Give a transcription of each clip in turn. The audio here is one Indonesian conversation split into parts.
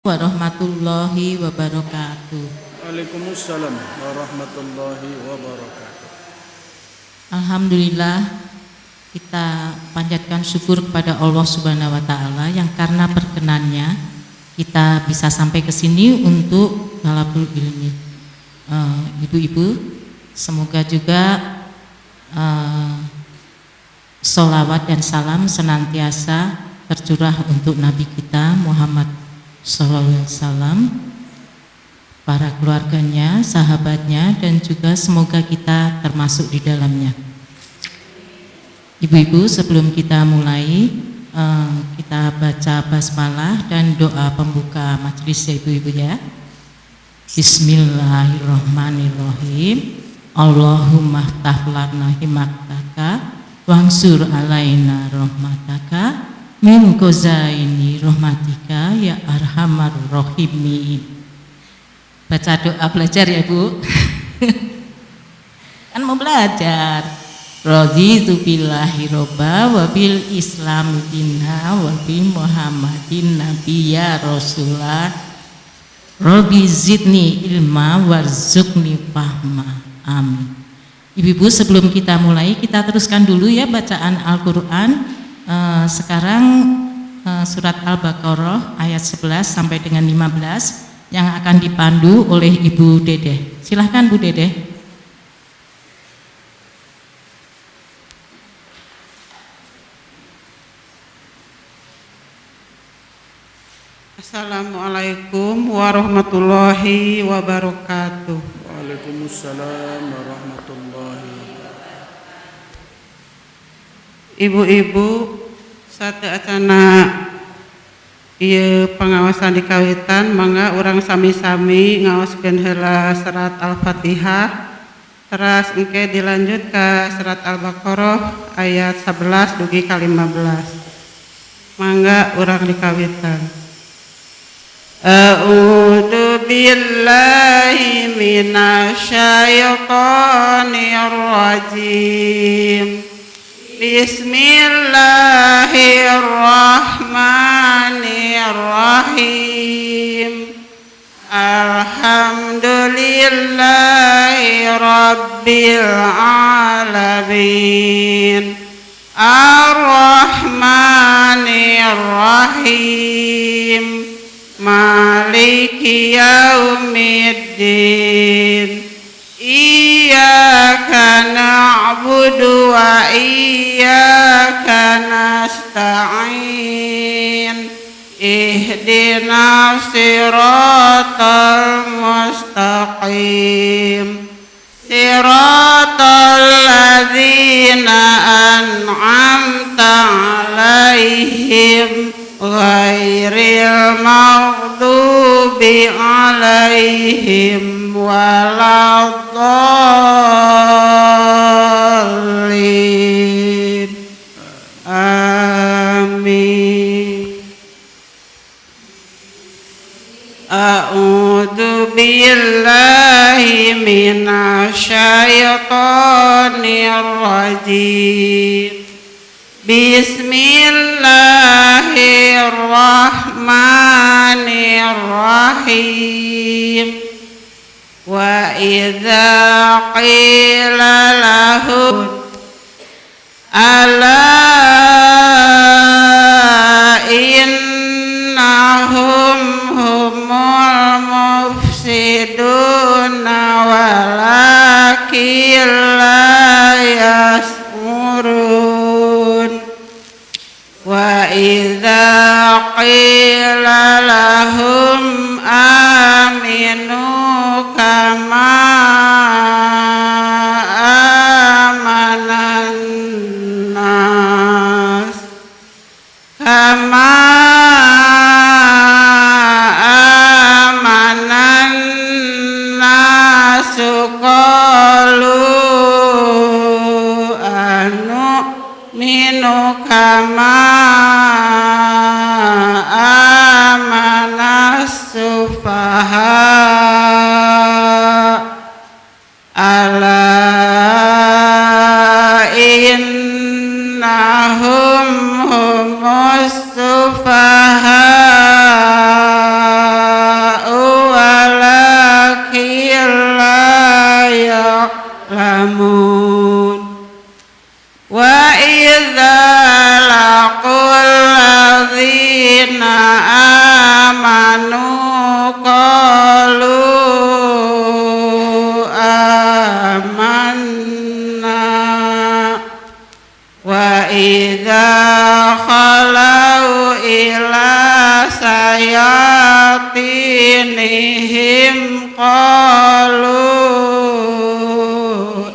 Warahmatullahi wabarakatuh. Waalaikumsalam warahmatullahi wabarakatuh. Alhamdulillah, kita panjatkan syukur kepada Allah Subhanahu wa taala yang karena perkenannya kita bisa sampai ke sini untuk talabul ilmi. Ibu-ibu, semoga juga sholawat dan salam senantiasa tercurah untuk Nabi kita Muhammad Sallallahu Alaihi Wasallam, para keluarganya, sahabatnya, dan juga semoga kita termasuk di dalamnya. Ibu-ibu, sebelum kita mulai, kita baca basmalah dan doa pembuka majelis ya ibu-ibu ya. Bismillahirrahmanirrahim. Allahumma ftah lana himaktaka wangsur alaina rahmataka min kozaini rahmatika ya arhamar rahimin. Baca doa belajar ya Bu. Kan mau belajar. Raditu billahi robba wa bil islam dinna wa bi muhammadin nabiyya rasulah. Rabbi zidni ilma warzuqni fahma. Amin. Ibu-ibu, sebelum kita mulai, kita teruskan dulu ya bacaan Al-Quran. Sekarang surat Al-Baqarah ayat 11 sampai dengan 15 yang akan dipandu oleh Ibu Dedeh. Silahkan Bu Dedeh. Assalamualaikum warahmatullahi wabarakatuh. Waalaikumsalam warahmatullahi wabarakatuh. Ibu-ibu, satu acana ieu pengawasan di kawitan, mangga urang sami-sami ngawaskeun heula surat Al-Fatihah. Teras engke dilanjut ke surat Al-Baqarah ayat 11 dugi ka 15. Mangga urang di kawitan. A'udzu billahi minasyaitonir rajim. Bismillahirrahmanirrahim. Alhamdulillahi rabbil alamin. Ar-Rahmanir-Rahim. Maliki yaumiddin. Iyyaka na'budu wa iyyaka nasta'in. Ihdinas siratal mustaqim. Siratal ladzina an'amta 'alaihim ghairil maghdubi 'alaihim waladdallin. Amin. A'udzu billahi minasyaitonir rajim. Bismillahirrahmanirrahim. Wa idza qila lahum ala innahum humul mufsiduna walakin la yas'urun. Wa idza qila lahum aminu kama amanan nas kama amanan nasu qalu anu minu kama amanas sufaha. Ala innahum humus sufaha dinihim qalu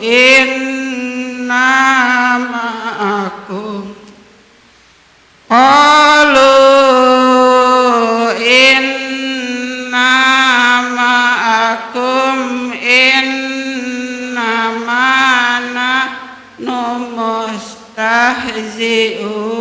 inna ma'akum qalu inna ma'akum innama nahnu mustahzi'un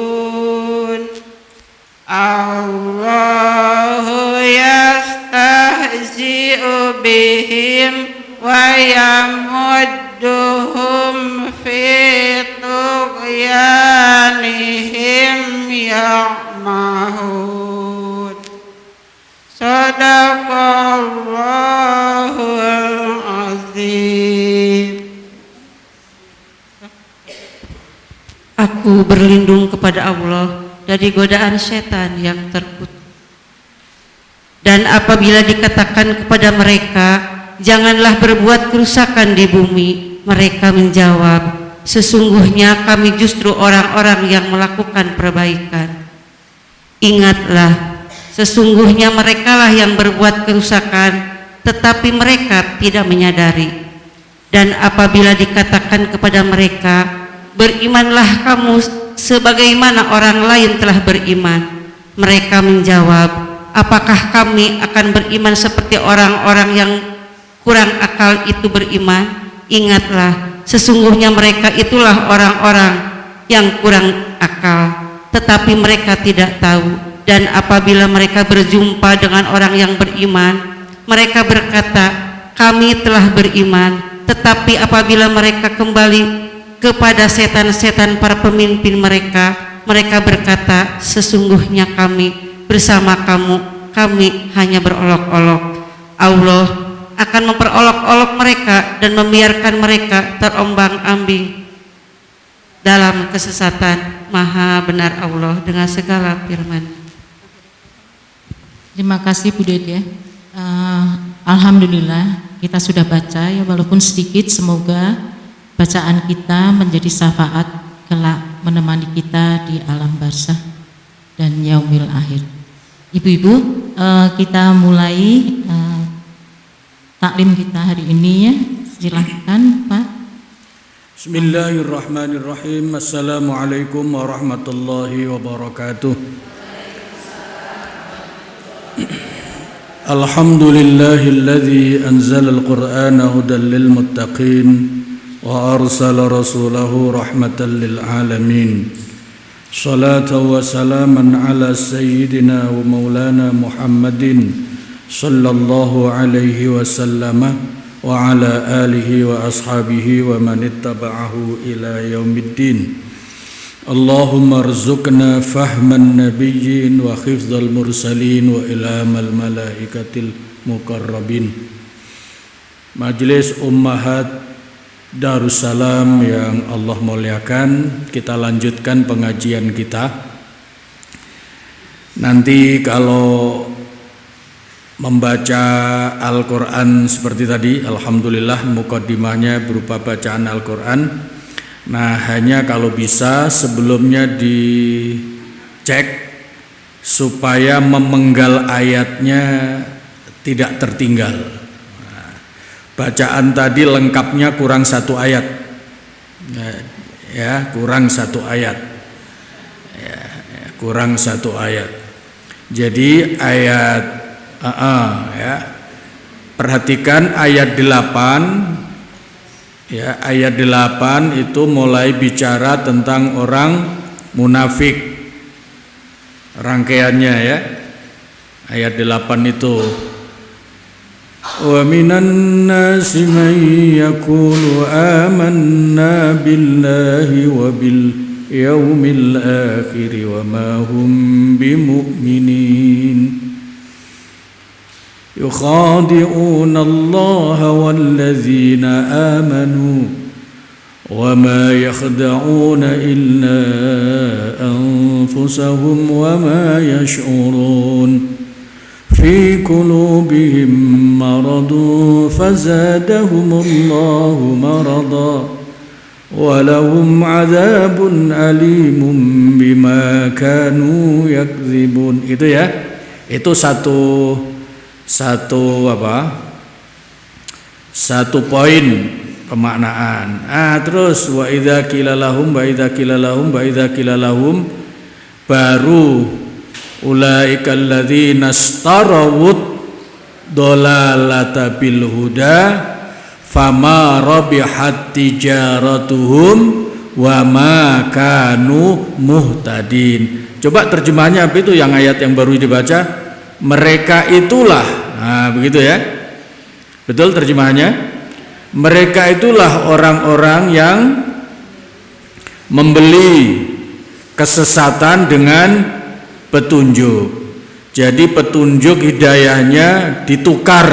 Allahu yastahzi'u bihim wa yamudduhum fi tughyanihim ya'mahun Sadaqallahul azim. Aku berlindung kepada Allah dari godaan setan yang terkutuk. Dan apabila dikatakan kepada mereka, janganlah berbuat kerusakan di bumi, mereka menjawab, sesungguhnya kami justru orang-orang yang melakukan perbaikan. Ingatlah, sesungguhnya merekalah yang berbuat kerusakan, tetapi mereka tidak menyadari. Dan apabila dikatakan kepada mereka, berimanlah kamu sebagaimana orang lain telah beriman, mereka menjawab, apakah kami akan beriman seperti orang-orang yang kurang akal itu beriman? Ingatlah, sesungguhnya mereka itulah orang-orang yang kurang akal, tetapi mereka tidak tahu. Dan apabila mereka berjumpa dengan orang yang beriman, mereka berkata, kami telah beriman. Tetapi apabila mereka kembali kepada setan-setan para pemimpin mereka, mereka berkata, sesungguhnya kami bersama kamu, kami hanya berolok-olok. Allah akan memperolok-olok mereka dan membiarkan mereka terombang-ambing dalam kesesatan. Maha benar Allah dengan segala firman. Terima kasih Bu Dede. Alhamdulillah kita sudah baca ya, walaupun sedikit, semoga bacaan kita menjadi syafaat kelak menemani kita di alam barzakh dan yaumil akhir. Ibu-ibu, kita mulai taklim kita hari ini ya. Silakan Pak. Bismillahirrahmanirrahim. Assalamualaikum warahmatullahi wabarakatuh. Alhamdulillahilladzi anzala al-Qur'ana hudan lil muttaqin وأرسل رسوله رحمة للعالمين صلاة وسلاما على سيدنا ومولانا محمد صلى الله عليه وسلم وعلى آله وأصحابه ومن اتبعه إلى يوم الدين اللهم ارزقنا فهم النبيين وحفظ المرسلين وإلهام الملائكة المقربين. Majelis Ummahat Darussalam yang Allah muliakan, kita lanjutkan pengajian kita. Nanti kalau membaca Al-Quran seperti tadi, alhamdulillah mukaddimahnya berupa bacaan Al-Quran. Nah, hanya kalau bisa sebelumnya dicek supaya memenggal ayatnya tidak tertinggal. Bacaan tadi lengkapnya kurang satu ayat, ya kurang satu ayat, kurang satu ayat. Jadi ayat, ya perhatikan ayat 8, ya ayat 8 itu mulai bicara tentang orang munafik, rangkaiannya ya, ayat 8 itu. وَمِنَ النَّاسِ مَن يَقُولُ آمَنَّا بِاللَّهِ وَبِالْيَوْمِ الْآخِرِ وَمَا هُمْ بِمُؤْمِنِينَ يُخَادِعُونَ اللَّهَ وَالَّذِينَ آمَنُوا وَمَا يَخْدَعُونَ إِلَّا أَنفُسَهُمْ وَمَا يَشْعُرُونَ في قلوبهم مرض فزادهم الله مرضا ولهم عذاب أليم بما كانوا يكذبون. Itu ya, itu satu satu poin pemaknaan. Terus wa idza qila lahum baru ulaikal ladzina istarawud dolalata bil huda fama rabihat tijaratuhum wa ma kanu muhtadin. Coba terjemahnya apa itu yang ayat yang baru dibaca? Mereka itulah, begitu ya, betul terjemahannya? Mereka itulah orang-orang yang membeli kesesatan dengan petunjuk. Jadi petunjuk hidayahnya ditukar,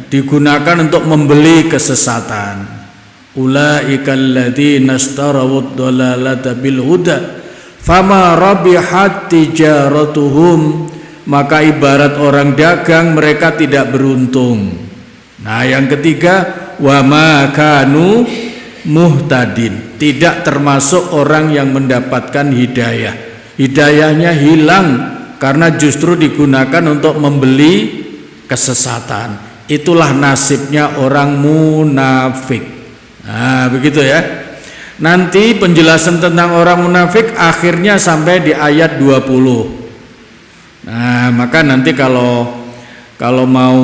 digunakan untuk membeli kesesatan. Ulaikal ladzina istarawud dalalata bil huda fama rabihat tijaratuhum, maka ibarat orang dagang mereka tidak beruntung. Nah, yang ketiga wa ma kanu muhtadin, tidak termasuk orang yang mendapatkan hidayah. Hidayahnya hilang karena justru digunakan untuk membeli kesesatan. Itulah nasibnya orang munafik. Nah, begitu ya. Nanti penjelasan tentang orang munafik akhirnya sampai di ayat 20. Nah, maka nanti kalau mau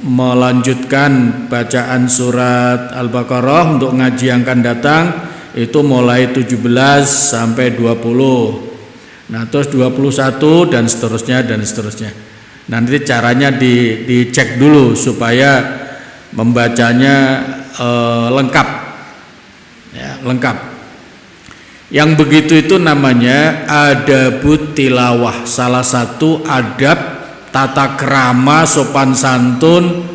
melanjutkan bacaan surat Al-Baqarah untuk ngaji yang akan datang itu mulai 17 sampai 20. Nah, terus 21 dan seterusnya. Nanti caranya dicek dulu supaya membacanya lengkap. Ya, lengkap. Yang begitu itu namanya adabut tilawah, salah satu adab tata krama sopan santun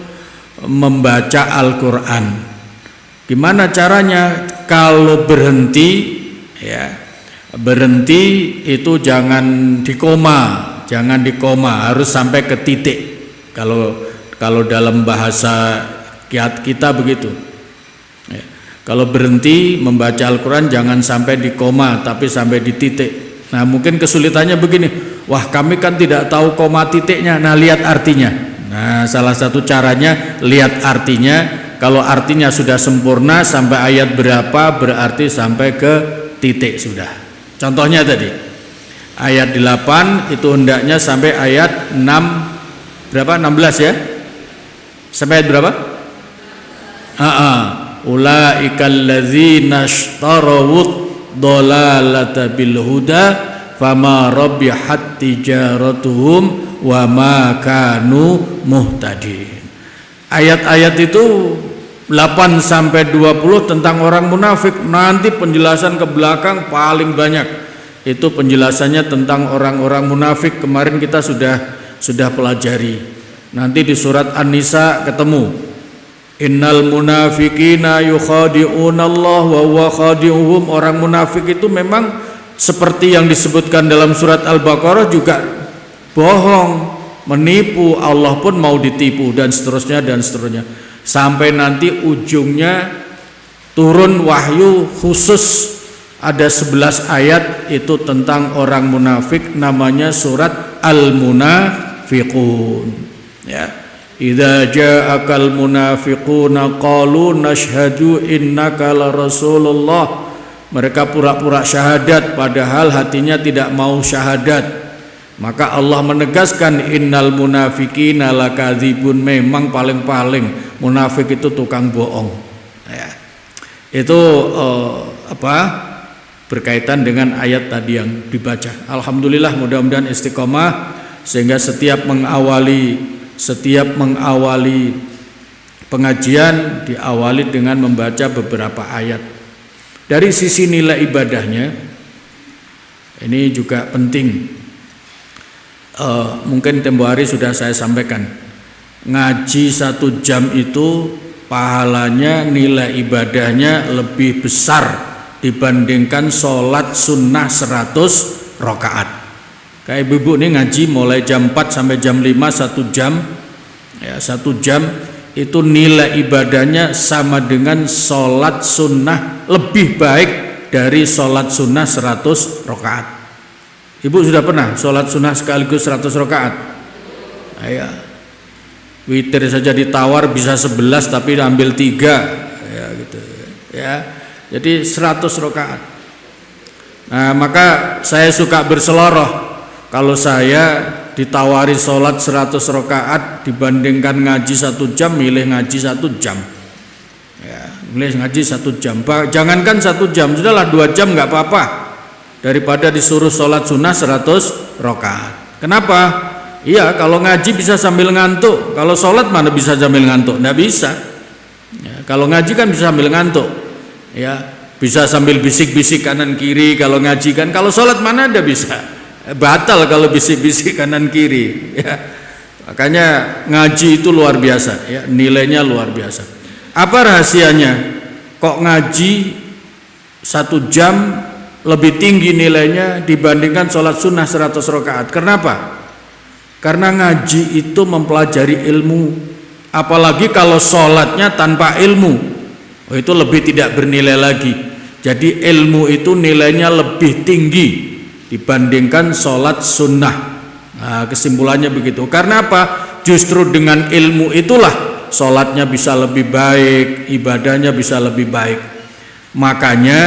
membaca Al-Qur'an. Gimana caranya? Kalau berhenti, ya. Berhenti itu jangan di koma, harus sampai ke titik. Kalau dalam bahasa kita begitu. Ya. Kalau berhenti membaca Al-Quran jangan sampai di koma, tapi sampai di titik. Nah, mungkin kesulitannya begini. Wah, kami kan tidak tahu koma titiknya. Nah, lihat artinya. Nah, salah satu caranya lihat artinya. Kalau artinya sudah sempurna sampai ayat berapa, berarti sampai ke titik sudah. Contohnya tadi ayat 8 itu hendaknya sampai ayat 6 berapa? 16 ya? Sampai ayat berapa? Ulaikal ladzina ishtarawud dalalata bil huda fama rabihat tijaratuhum wa ma kanu muhtadin. Ayat-ayat itu 8 sampai 20 tentang orang munafik. Nanti penjelasan ke belakang paling banyak itu penjelasannya tentang orang-orang munafik. Kemarin kita sudah pelajari. Nanti di surat An-Nisa ketemu. Innal munafiqina yukhadi'una Allah wa huwa khadi'uhum. Orang munafik itu memang seperti yang disebutkan dalam surat Al-Baqarah juga bohong, menipu, Allah pun mau ditipu dan seterusnya. Sampai nanti ujungnya turun wahyu khusus ada 11 ayat itu tentang orang munafik, namanya surat Al-Munafiqun. Ya. Idza ja'akal munafiquna qalu nashhadu innaka la rasulullah. Mereka pura-pura syahadat padahal hatinya tidak mau syahadat. Maka Allah menegaskan innal munafiqina lakadzibun, memang paling-paling munafik itu tukang bohong. Ya. Itu berkaitan dengan ayat tadi yang dibaca. Alhamdulillah, mudah-mudahan istiqomah sehingga setiap mengawali pengajian diawali dengan membaca beberapa ayat. Dari sisi nilai ibadahnya ini juga penting. Mungkin tempo hari sudah saya sampaikan, ngaji 1 jam itu pahalanya, nilai ibadahnya lebih besar dibandingkan sholat sunnah 100 rakaat. Kayak ibu ini ngaji mulai jam 4 sampai jam 5 1 jam, ya 1 jam itu nilai ibadahnya sama dengan sholat sunnah, lebih baik dari sholat sunnah 100 rakaat. Ibu sudah pernah sholat sunnah sekaligus 100 rakaat? Ayo. Witir saja ditawar bisa 11 tapi ambil 3 ya gitu ya. Jadi 100 rakaat. Nah, maka saya suka berseloroh kalau saya ditawari sholat 100 rakaat dibandingkan ngaji 1 jam, milih ngaji 1 jam ya, milih ngaji 1 jam. Jangankan 1 jam, sudahlah 2 jam nggak apa-apa daripada disuruh sholat sunnah 100 rakaat. Kenapa? Iya, kalau ngaji bisa sambil ngantuk, kalau sholat mana bisa sambil ngantuk? Nggak bisa ya, kalau ngaji kan bisa sambil ngantuk ya, bisa sambil bisik-bisik kanan kiri kalau ngaji kan. Kalau sholat mana ada bisa, batal kalau bisik-bisik kanan kiri ya. Makanya ngaji itu luar biasa ya, nilainya luar biasa. Apa rahasianya kok ngaji 1 jam lebih tinggi nilainya dibandingkan sholat sunnah 100 rakaat? Kenapa? Karena ngaji itu mempelajari ilmu, apalagi kalau sholatnya tanpa ilmu, itu lebih tidak bernilai lagi. Jadi ilmu itu nilainya lebih tinggi dibandingkan sholat sunnah. Nah, kesimpulannya begitu. Karena apa? Justru dengan ilmu itulah sholatnya bisa lebih baik, ibadahnya bisa lebih baik. Makanya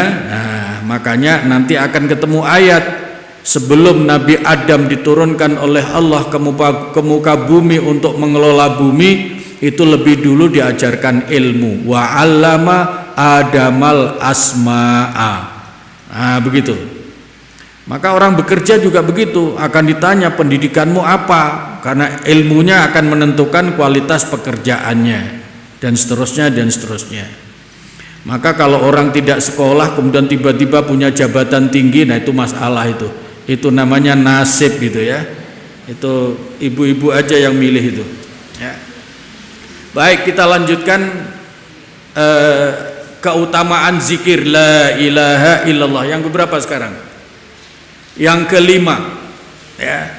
nanti akan ketemu ayat sebelum Nabi Adam diturunkan oleh Allah ke muka bumi untuk mengelola bumi, itu lebih dulu diajarkan ilmu. Wa 'allama Adamal asma'a. Nah, begitu. Maka orang bekerja juga begitu, akan ditanya pendidikanmu apa, karena ilmunya akan menentukan kualitas pekerjaannya dan seterusnya dan seterusnya. Maka kalau orang tidak sekolah kemudian tiba-tiba punya jabatan tinggi, nah itu masalah itu namanya nasib gitu ya. Itu ibu-ibu aja yang milih itu ya. Baik, kita lanjutkan keutamaan zikir la ilaha illallah yang keberapa sekarang? Yang kelima ya.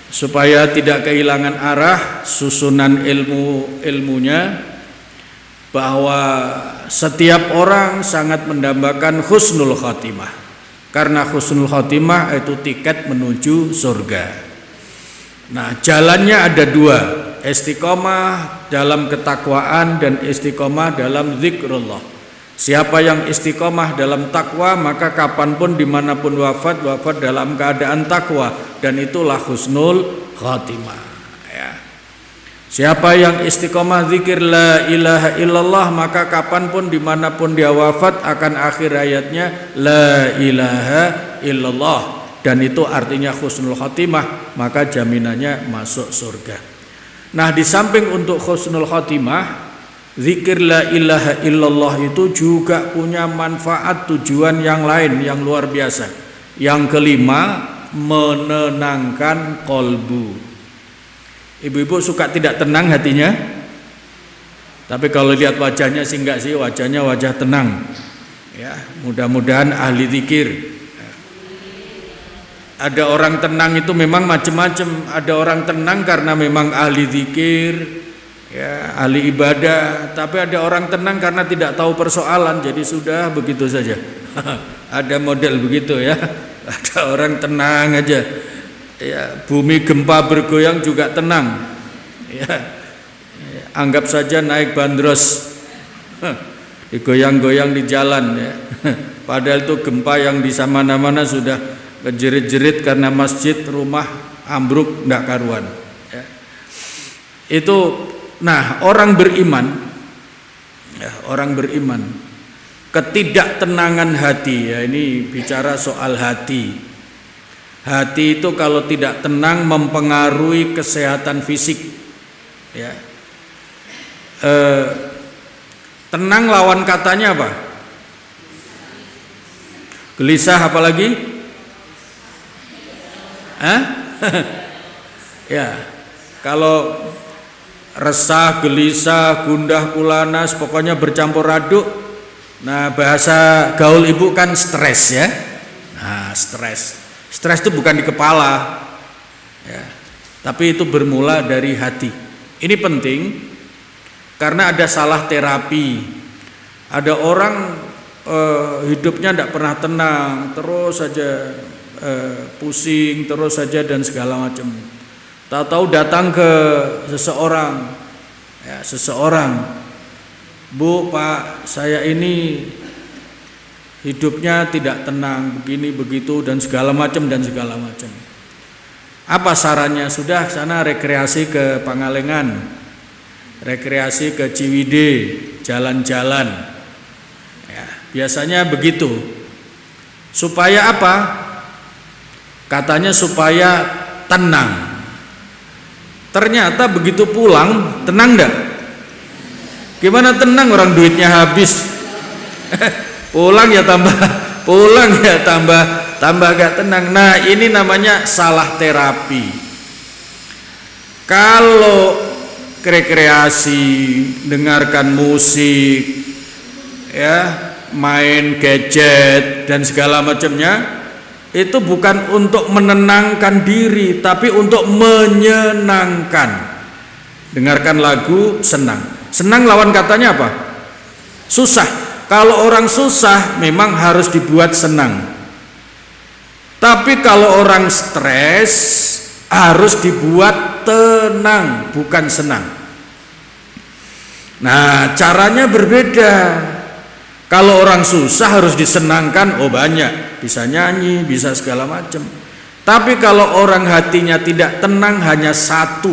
Supaya tidak kehilangan arah, susunan ilmunya bahwa setiap orang sangat mendambakan husnul khotimah, karena husnul khotimah itu tiket menuju surga. Nah, jalannya ada 2, istiqomah dalam ketakwaan dan istiqomah dalam zikrullah. Siapa yang istiqomah dalam takwa, maka kapanpun dimanapun wafat dalam keadaan takwa, dan itulah husnul khotimah ya. Siapa yang istiqomah zikir la ilaha illallah, maka kapanpun dimanapun dia wafat akan akhir hayatnya la ilaha illallah, dan itu artinya husnul khotimah, maka jaminannya masuk surga. Nah, di samping untuk husnul khotimah, zikir la ilaha illallah itu juga punya manfaat tujuan yang lain yang luar biasa. Yang kelima, menenangkan kolbu. Ibu-ibu suka tidak tenang hatinya? Tapi kalau lihat wajahnya sih enggak sih, wajahnya wajah tenang ya. Mudah-mudahan ahli zikir. Ada orang tenang itu memang macam-macam. Ada orang tenang karena memang ahli zikir ya, ahli ibadah. Tapi ada orang tenang karena tidak tahu persoalan, jadi sudah begitu saja. Ada model begitu ya. Ada orang tenang aja ya, bumi gempa bergoyang juga tenang ya. Anggap saja naik bandros, digoyang-goyang di jalan ya. Padahal itu gempa yang di mana-mana sudah kejerit-jerit karena masjid, rumah ambruk nggak karuan ya. Itu nah, orang beriman ya, orang beriman, ketidaktenangan hati ya, ini bicara soal hati. Hati itu kalau tidak tenang mempengaruhi kesehatan fisik ya. Tenang lawan katanya apa? Gelisah, apalagi? Ya, kalau resah, gelisah, gundah gulanas, pokoknya bercampur aduk. Nah, bahasa gaul ibu kan stres ya. Nah, stres itu bukan di kepala ya, tapi itu bermula dari hati. Ini penting karena ada salah terapi. Ada orang hidupnya tidak pernah tenang, terus saja pusing terus saja dan segala macam. Tahu-tahu datang ke seseorang, ya, seseorang, Bu, Pak, saya ini hidupnya tidak tenang, begini begitu dan segala macam. Apa sarannya? Sudah, sana rekreasi ke Pangalengan, rekreasi ke Ciwidey, jalan-jalan. Ya, biasanya begitu. Supaya apa? Katanya supaya tenang. Ternyata begitu pulang, tenang enggak? Gimana tenang, orang duitnya habis. Pulang ya tambah gak tenang. Nah, ini namanya salah terapi. Kalau rekreasi, dengarkan musik, ya, main gadget dan segala macamnya, itu bukan untuk menenangkan diri, tapi untuk menyenangkan. Dengarkan lagu, senang. Senang lawan katanya apa? Susah. Kalau orang susah memang harus dibuat senang. Tapi kalau orang stres harus dibuat tenang, bukan senang. Nah, caranya berbeda. Kalau orang susah harus disenangkan, oh banyak, bisa nyanyi, bisa segala macam. Tapi kalau orang hatinya tidak tenang, hanya satu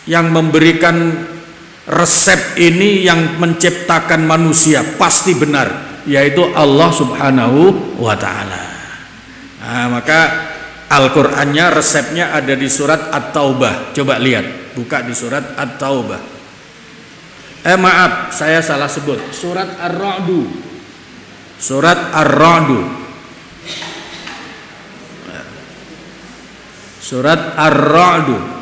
yang memberikan resep ini, yang menciptakan manusia pasti benar, yaitu Allah Subhanahu wa Ta'ala. Nah, maka Al-Qur'annya resepnya ada di surat At-Taubah. Coba lihat, buka di surat At-Taubah. Maaf, saya salah sebut. Surat Ar-Ra'du. Surat Ar-Ra'du. Surat Ar-Ra'du.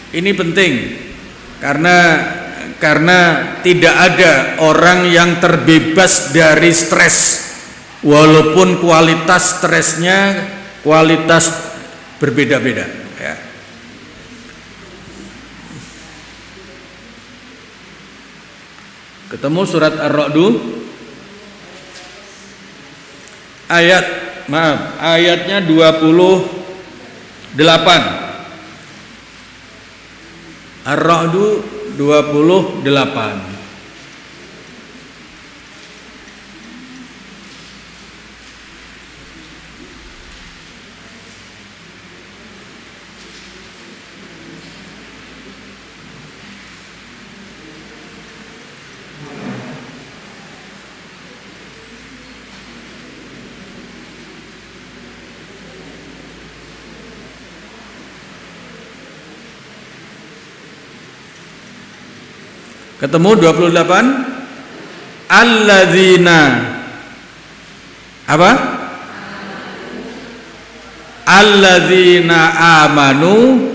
Ini penting karena tidak ada orang yang terbebas dari stres, walaupun kualitas stresnya berbeda-beda, ya. Ketemu surat Ar-Ra'du ayatnya 28. Ar-Ra'du 28. Ketemu 28. Alladzina apa? Alladzina amanu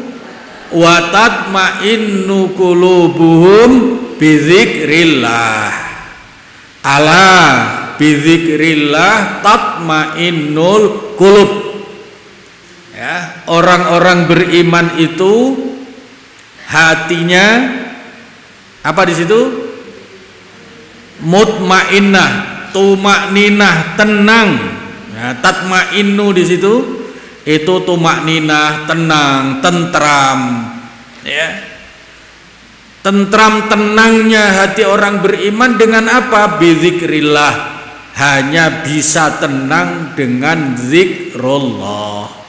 wa tatma'innu qulubuhum bizikrillah. Ala bizikrillah tatma'innul qulub. Ya, orang-orang beriman itu hatinya apa di situ? Mutmainnah, tumakninah, tenang. Nah, tatmainnu di situ itu tumakninah, tenang, tentram. Ya. Tentram, tenangnya hati orang beriman dengan apa? Bizikrillah. Hanya bisa tenang dengan zikrullah.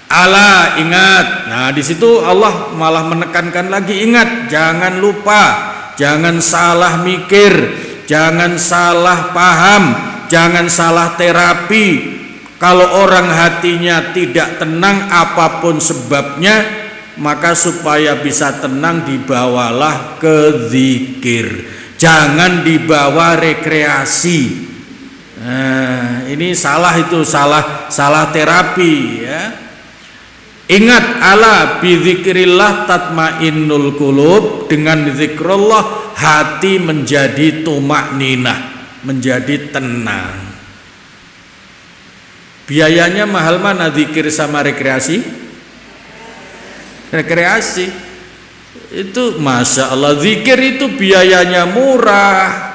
Ala, ingat. Nah, di situ Allah malah menekankan lagi, ingat, jangan lupa, jangan salah mikir, jangan salah paham, jangan salah terapi. Kalau orang hatinya tidak tenang apapun sebabnya, maka supaya bisa tenang dibawalah ke zikir. Jangan dibawa rekreasi. Nah, ini salah, itu salah terapi, ya. Ingat, ala bizikrillah tatmainnul qulub, dengan zikrullah hati menjadi tumakninah, menjadi tenang. Biayanya mahal mana zikir sama rekreasi? Rekreasi itu Masya Allah, zikir itu biayanya murah,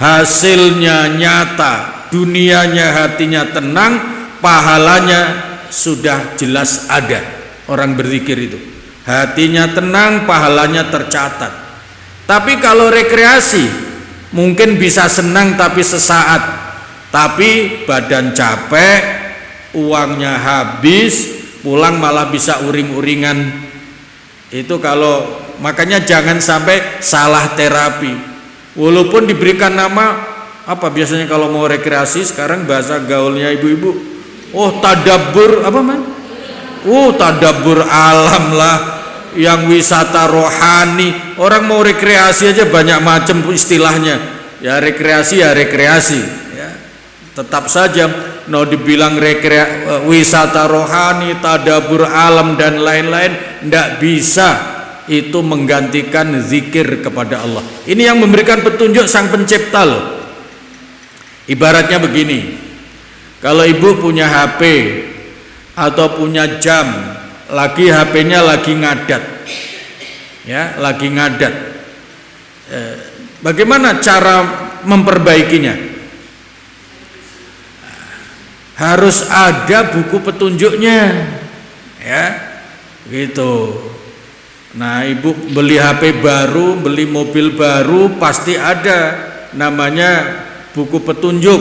hasilnya nyata, dunianya hatinya tenang, pahalanya sudah jelas ada. Orang berzikir itu hatinya tenang, pahalanya tercatat. Tapi kalau rekreasi mungkin bisa senang tapi sesaat, tapi badan capek, uangnya habis, pulang malah bisa uring-uringan. Itu kalau, makanya jangan sampai salah terapi. Walaupun diberikan nama apa biasanya kalau mau rekreasi sekarang bahasa gaulnya ibu-ibu, oh tadabbur apa man? Oh tadabbur alam lah, yang wisata rohani. Orang mau rekreasi aja banyak macam istilahnya. Ya rekreasi ya rekreasi. Ya. Tetap saja mau dibilang wisata rohani, tadabbur alam dan lain-lain, tidak bisa itu menggantikan zikir kepada Allah. Ini yang memberikan petunjuk Sang Pencipta loh. Ibaratnya begini, kalau ibu punya HP atau punya jam, lagi HP-nya lagi ngadat, ya lagi ngadat, bagaimana cara memperbaikinya? Harus ada buku petunjuknya, ya gitu. Nah ibu beli HP baru, beli mobil baru, pasti ada namanya buku petunjuk.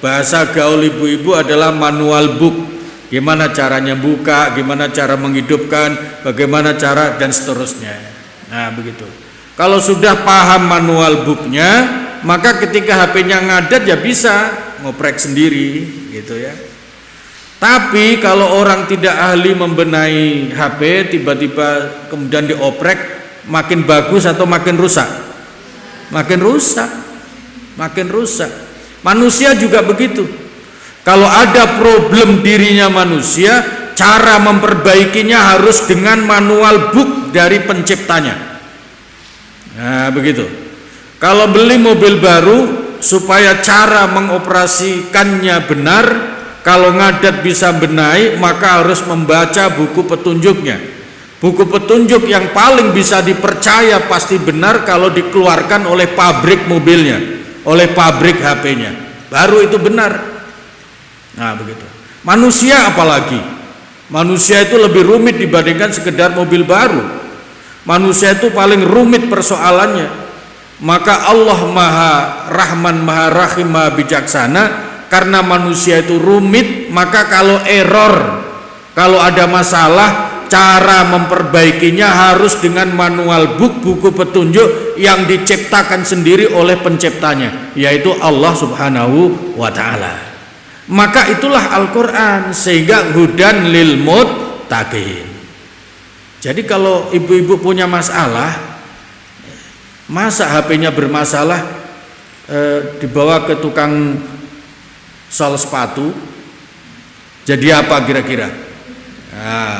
Bahasa gaul ibu-ibu adalah manual book. Gimana caranya buka, gimana cara menghidupkan, bagaimana cara dan seterusnya. Nah begitu. Kalau sudah paham manual booknya, maka ketika HP-nya ngadat ya bisa ngoprek sendiri gitu ya. Tapi kalau orang tidak ahli membenahi HP, tiba-tiba kemudian dioprek, makin bagus atau makin rusak? Makin rusak. Makin rusak. Manusia juga begitu. Kalau ada problem dirinya manusia, cara memperbaikinya harus dengan manual book dari penciptanya. Nah begitu. Kalau beli mobil baru, supaya cara mengoperasikannya benar, kalau ngadat bisa benahi, maka harus membaca buku petunjuknya. Buku petunjuk yang paling bisa dipercaya pasti benar kalau dikeluarkan oleh pabrik mobilnya, oleh pabrik HP-nya, baru itu benar. Nah begitu. Manusia apalagi, manusia itu lebih rumit dibandingkan sekedar mobil baru. Manusia itu paling rumit persoalannya. Maka Allah Maha Rahman, Maha Rahim, Maha Bijaksana. Karena manusia itu rumit, maka kalau error, kalau ada masalah, cara memperbaikinya harus dengan manual book, buku petunjuk yang diciptakan sendiri oleh penciptanya, yaitu Allah Subhanahu wa Ta'ala. Maka itulah Al-Quran, sehingga hudan lil muttaqin. Jadi kalau ibu-ibu punya masalah, masa HP-nya bermasalah, dibawa ke tukang sol sepatu, jadi apa kira-kira? Nah,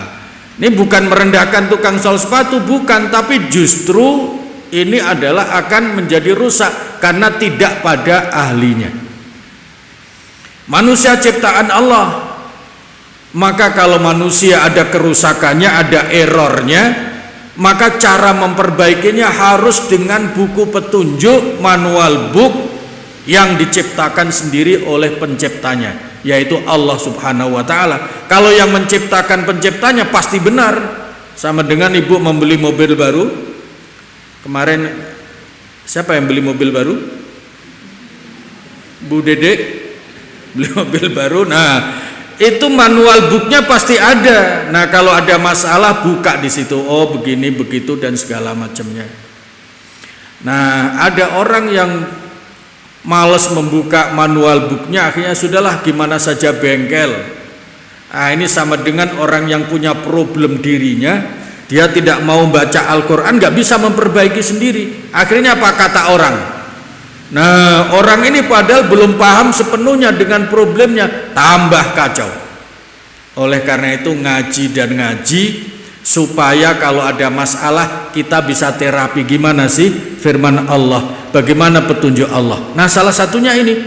ini bukan merendahkan tukang sol sepatu, bukan, tapi justru ini adalah akan menjadi rusak karena tidak pada ahlinya. Manusia ciptaan Allah, maka kalau manusia ada kerusakannya, ada errornya, maka cara memperbaikinya harus dengan buku petunjuk, manual book yang diciptakan sendiri oleh penciptanya, yaitu Allah Subhanahu wa Ta'ala. Kalau yang menciptakan penciptanya pasti benar. Sama dengan ibu membeli mobil baru. Kemarin siapa yang beli mobil baru? Bu Dede beli mobil baru. Nah itu manual booknya pasti ada. Nah kalau ada masalah buka di situ, oh begini begitu dan segala macamnya. Nah ada orang yang males membuka manual booknya, akhirnya sudahlah gimana saja bengkel. Nah ini sama dengan orang yang punya problem dirinya, dia tidak mau baca Al-Quran, nggak bisa memperbaiki sendiri. Akhirnya apa kata orang? Nah orang ini padahal belum paham sepenuhnya dengan problemnya, tambah kacau. Oleh karena itu ngaji dan ngaji, supaya kalau ada masalah kita bisa terapi. Gimana sih firman Allah, bagaimana petunjuk Allah? Nah salah satunya ini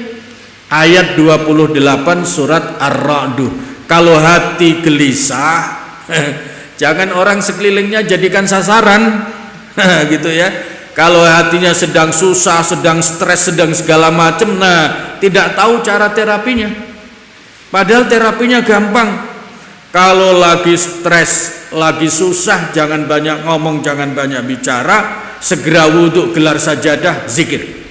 ayat 28 surat Ar-Ra'd. Kalau hati gelisah, jangan orang sekelilingnya jadikan sasaran gitu ya. Kalau hatinya sedang susah, sedang stres, sedang segala macam, nah tidak tahu cara terapinya. Padahal terapinya gampang. Kalau lagi stres, lagi susah, jangan banyak ngomong, jangan banyak bicara, segera wudhu, gelar sajadah, zikir.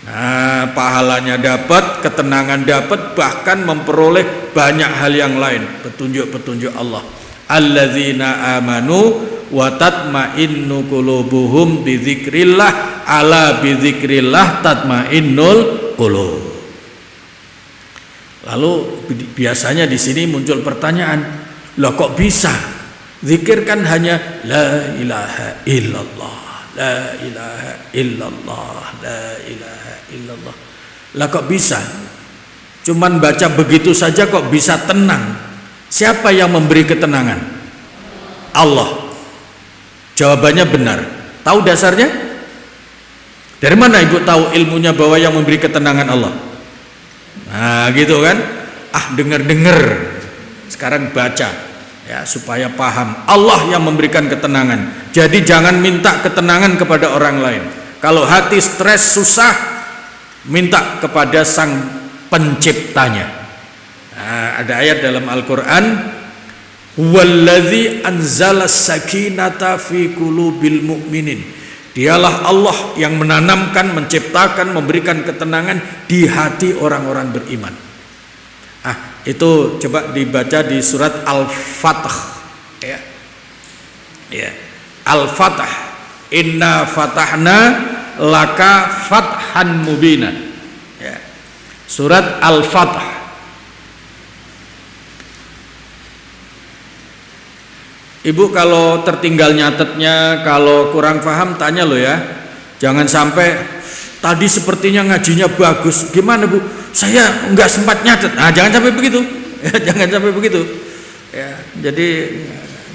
Nah, pahalanya dapat, ketenangan dapat, bahkan memperoleh banyak hal yang lain, petunjuk-petunjuk Allah. Alladzina amanu wa tatma'innu qulubuhum bidzikrillah, ala bidzikrillah tatma'innul qulub. Lalu biasanya di sini muncul pertanyaan, loh kok bisa? Zikir kan hanya la ilaha illallah, la ilaha illallah, la ilaha illallah. Lah kok bisa? Cuman baca begitu saja kok bisa tenang? Siapa yang memberi ketenangan? Allah. Jawabannya benar. Tahu dasarnya? Dari mana ibu tahu ilmunya bahwa yang memberi ketenangan Allah? Nah gitu kan. Dengar-dengar. Sekarang baca ya supaya paham. Allah yang memberikan ketenangan. Jadi jangan minta ketenangan kepada orang lain. Kalau hati stres susah, minta kepada Sang Penciptanya. Nah, ada ayat dalam Al-Quran, Wallazi anzala sakinata fi qulubil mu'minin. Dialah Allah yang menanamkan, menciptakan, memberikan ketenangan di hati orang-orang beriman. Itu coba dibaca di surat Al-Fatah ya. Ya. Al-Fatah. Inna fatahna laka fathan mubina. Ya. Surat Al-Fatah. Ibu kalau tertinggal nyatetnya, kalau kurang paham tanya lo ya. Jangan sampai tadi sepertinya ngajinya bagus. Gimana Bu? Saya nggak sempat nyatet. Jangan sampai begitu. Ya, jangan sampai begitu. Ya, jadi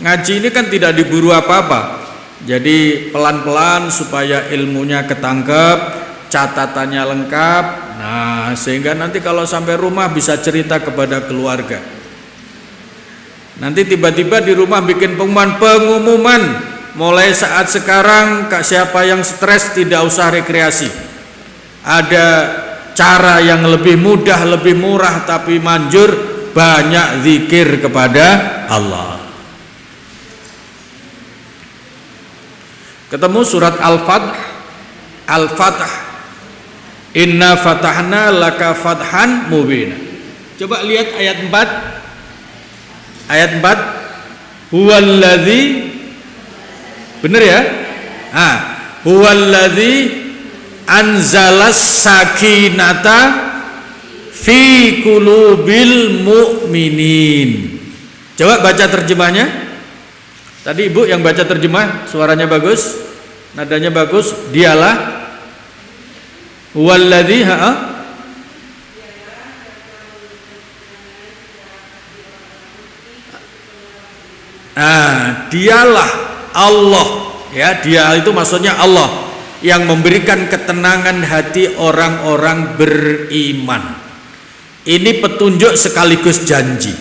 ngaji ini kan tidak diburu apa-apa. Jadi pelan-pelan supaya ilmunya ketangkep, catatannya lengkap. Nah, sehingga nanti kalau sampai rumah bisa cerita kepada keluarga. Nanti tiba-tiba di rumah bikin pengumuman mulai saat sekarang siapa yang stres tidak usah rekreasi. Ada cara yang lebih mudah, lebih murah tapi manjur, banyak zikir kepada Allah. Ketemu surat Al-Fatah. Al-Fatah. Inna fatahna laka fathan mubina. Coba lihat ayat 4. Ayat 4, huwallazi, benar ya? Huwallazi anzalas sakinata fi qulubil mu'minin. Coba baca terjemahnya. Tadi ibu yang baca terjemah, suaranya bagus, nadanya bagus. Dialah huwallazi dialah Allah ya, dia itu maksudnya Allah yang memberikan ketenangan hati orang-orang beriman. Ini petunjuk sekaligus janji.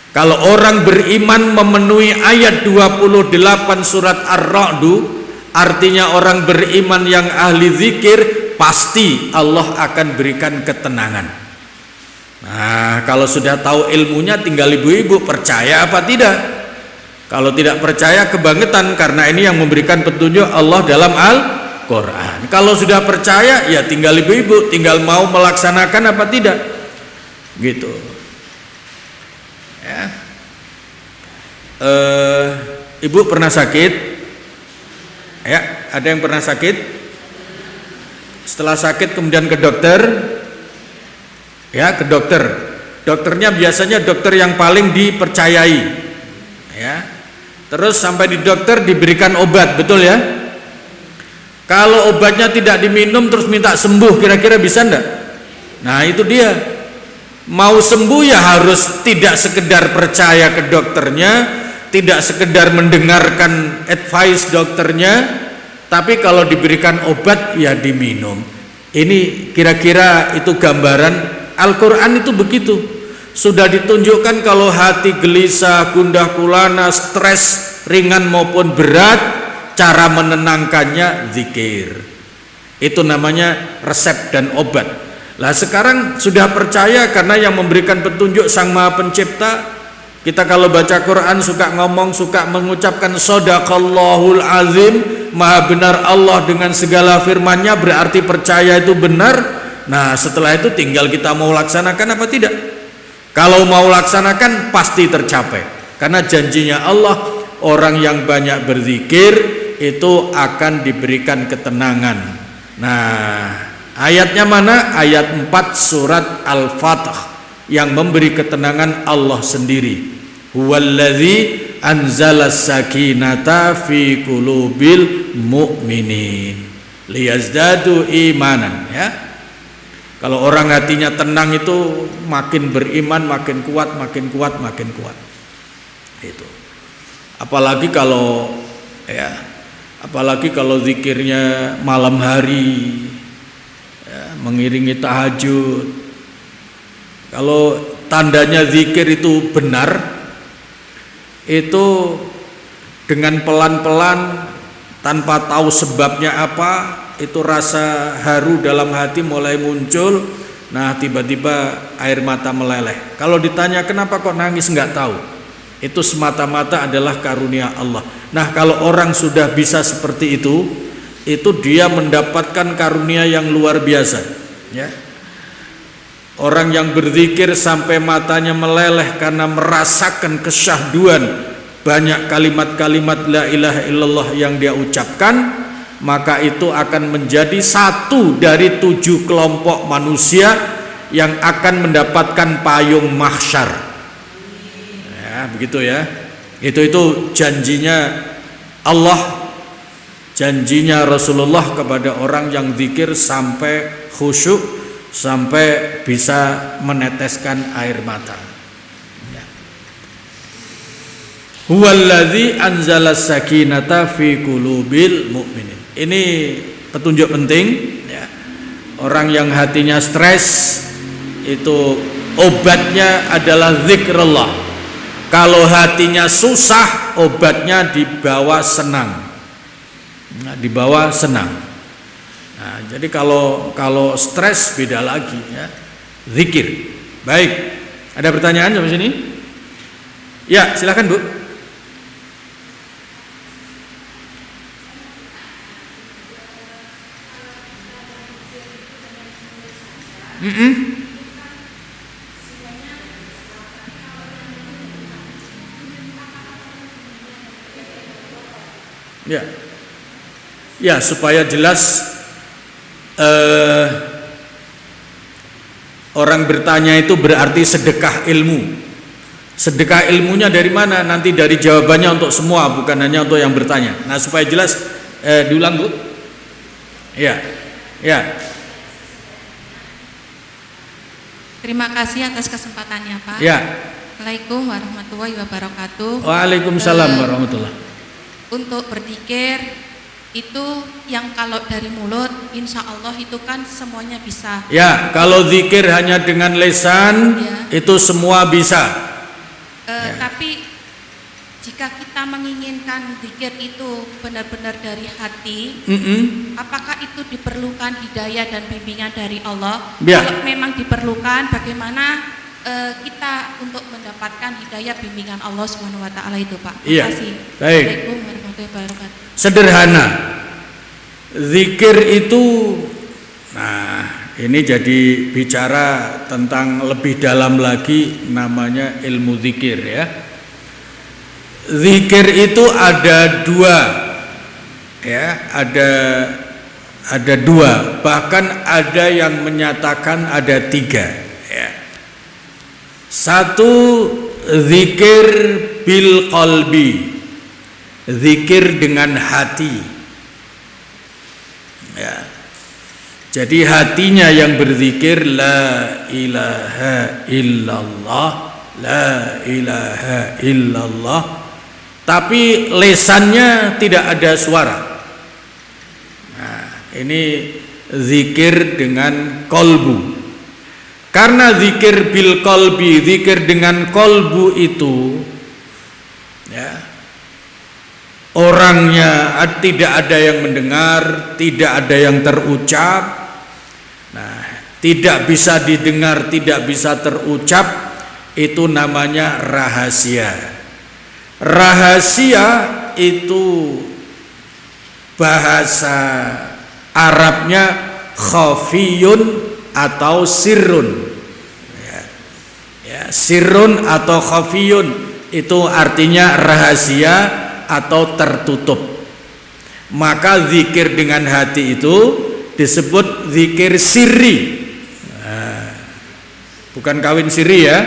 Kalau orang beriman memenuhi ayat 28 surat Ar-Ra'd, artinya orang beriman yang ahli zikir, pasti Allah akan berikan ketenangan. Nah, kalau sudah tahu ilmunya tinggal ibu-ibu percaya apa tidak. Kalau tidak percaya kebangetan, karena ini yang memberikan petunjuk Allah dalam Al-Quran. Kalau sudah percaya ya tinggal ibu-ibu, tinggal mau melaksanakan apa tidak, gitu ya. Ibu pernah sakit ya? Ada yang pernah sakit? Setelah sakit kemudian ke dokter ya, ke dokter. Dokternya biasanya dokter yang paling dipercayai ya. Terus sampai di dokter diberikan obat, betul ya? Kalau obatnya tidak diminum terus minta sembuh, kira-kira bisa enggak? Nah itu dia. Mau sembuh ya harus tidak sekedar percaya ke dokternya, tidak sekedar mendengarkan advice dokternya, tapi kalau diberikan obat ya diminum. Ini kira-kira itu gambaran Al-Quran itu begitu. Sudah ditunjukkan kalau hati gelisah, gundah gulana, stres ringan maupun berat, cara menenangkannya zikir. Itu namanya resep dan obat. Lah sekarang sudah percaya karena yang memberikan petunjuk Sang Maha Pencipta. Kita kalau baca Quran suka ngomong, suka mengucapkan Shadaqallahul Azim, Maha benar Allah dengan segala firman-Nya, berarti percaya itu benar. Nah setelah itu tinggal kita mau laksanakan apa tidak. Kalau mau laksanakan pasti tercapai, karena janjinya Allah, orang yang banyak berzikir itu akan diberikan ketenangan. Nah ayatnya mana? Ayat 4 surat Al-Fatih yang memberi ketenangan Allah sendiri. Huwallazi anzalas sakinata fi qulubil mu'minin liyazdadu imanan, ya. Kalau orang hatinya tenang itu makin beriman, makin kuat, makin kuat, makin kuat. Itu. Apalagi kalau zikirnya malam hari, ya, mengiringi tahajud. Kalau tandanya zikir itu benar, itu dengan pelan-pelan tanpa tahu sebabnya apa, itu rasa haru dalam hati mulai muncul. Nah tiba-tiba air mata meleleh. Kalau ditanya kenapa kok nangis, nggak tahu. Itu semata-mata adalah karunia Allah. Nah kalau orang sudah bisa seperti itu dia mendapatkan karunia yang luar biasa, ya. Orang yang berzikir sampai matanya meleleh karena merasakan kesyahduan banyak kalimat-kalimat la ilaha illallah yang dia ucapkan, maka itu akan menjadi satu dari 7 kelompok manusia yang akan mendapatkan payung mahsyar. Ya, begitu ya. Itu janjinya Allah, janjinya Rasulullah kepada orang yang zikir sampai khusyuk, sampai bisa meneteskan air mata. Ya. Huwallazi anzalas sakinata fi qulubil mu'minin. Ini petunjuk penting, ya. Orang yang hatinya stres itu obatnya adalah zikrullah. Kalau hatinya susah, obatnya dibawa senang. Nah, dibawa senang. Nah, jadi kalau stres beda lagi, ya. Zikir. Baik. Ada pertanyaan sampai sini? Ya, silakan Bu. Ya. Ya, supaya jelas orang bertanya itu berarti sedekah ilmu. Sedekah ilmunya dari mana? Nanti dari jawabannya untuk semua, bukan hanya untuk yang bertanya. Nah, supaya jelas diulang Bu. Ya. Ya. Terima kasih atas kesempatannya Pak. Ya. Assalamualaikum warahmatullahi wabarakatuh. Waalaikumsalam warahmatullahi. Untuk berzikir itu yang kalau dari mulut insya Allah itu kan semuanya bisa. Ya, kalau zikir hanya dengan lisan, ya, itu semua bisa. Ya. Tapi jika kita menginginkan zikir itu benar-benar dari hati, apakah itu diperlukan hidayah dan bimbingan dari Allah? Ya. Kalau memang diperlukan, bagaimana kita untuk mendapatkan hidayah bimbingan Allah Subhanahu wa taala itu, Pak? Terima kasih. Baik. Assalamualaikum warahmatullahi wabarakatuh. Sederhana. Zikir itu, nah ini jadi bicara tentang lebih dalam lagi, namanya ilmu zikir, ya. Zikir itu ada dua, ya, ada dua, bahkan ada yang menyatakan ada 3, ya. Satu, zikir bil qalbi, zikir dengan hati, ya. Jadi hatinya yang berzikir la ilaha illallah, la ilaha illallah, tapi lesannya tidak ada suara. Nah, ini zikir dengan kolbu. Karena zikir bil kolbi, zikir dengan kolbu itu, ya, orangnya tidak ada yang mendengar, tidak ada yang terucap. Nah, tidak bisa didengar, tidak bisa terucap, itu namanya rahasia. Rahasia itu bahasa Arabnya khafiyun atau sirrun. Sirrun atau khafiyun itu artinya rahasia atau tertutup. Maka zikir dengan hati itu disebut zikir sirri. Bukan kawin siri ya,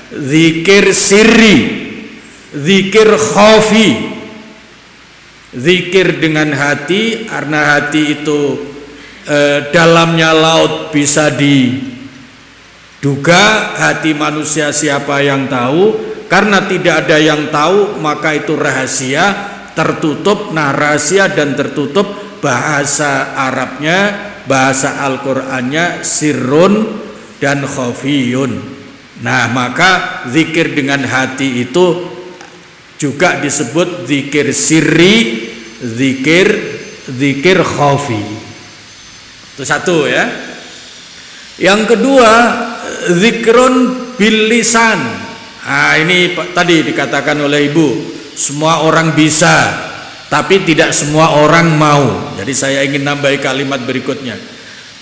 zikir sirri, zikir khafi. Zikir dengan hati, karena hati itu dalamnya laut bisa diduga, hati manusia siapa yang tahu. Karena tidak ada yang tahu, maka itu rahasia, tertutup. Nah, rahasia dan tertutup bahasa Arabnya, bahasa Al-Qur'annya sirrun dan khafiyun. Nah, maka zikir dengan hati itu juga disebut zikir sirri, zikir khafi. Itu satu ya. Yang kedua, zikrun bil lisan. Nah, ini tadi dikatakan oleh Ibu, semua orang bisa, tapi tidak semua orang mau. Jadi saya ingin nambahi kalimat berikutnya.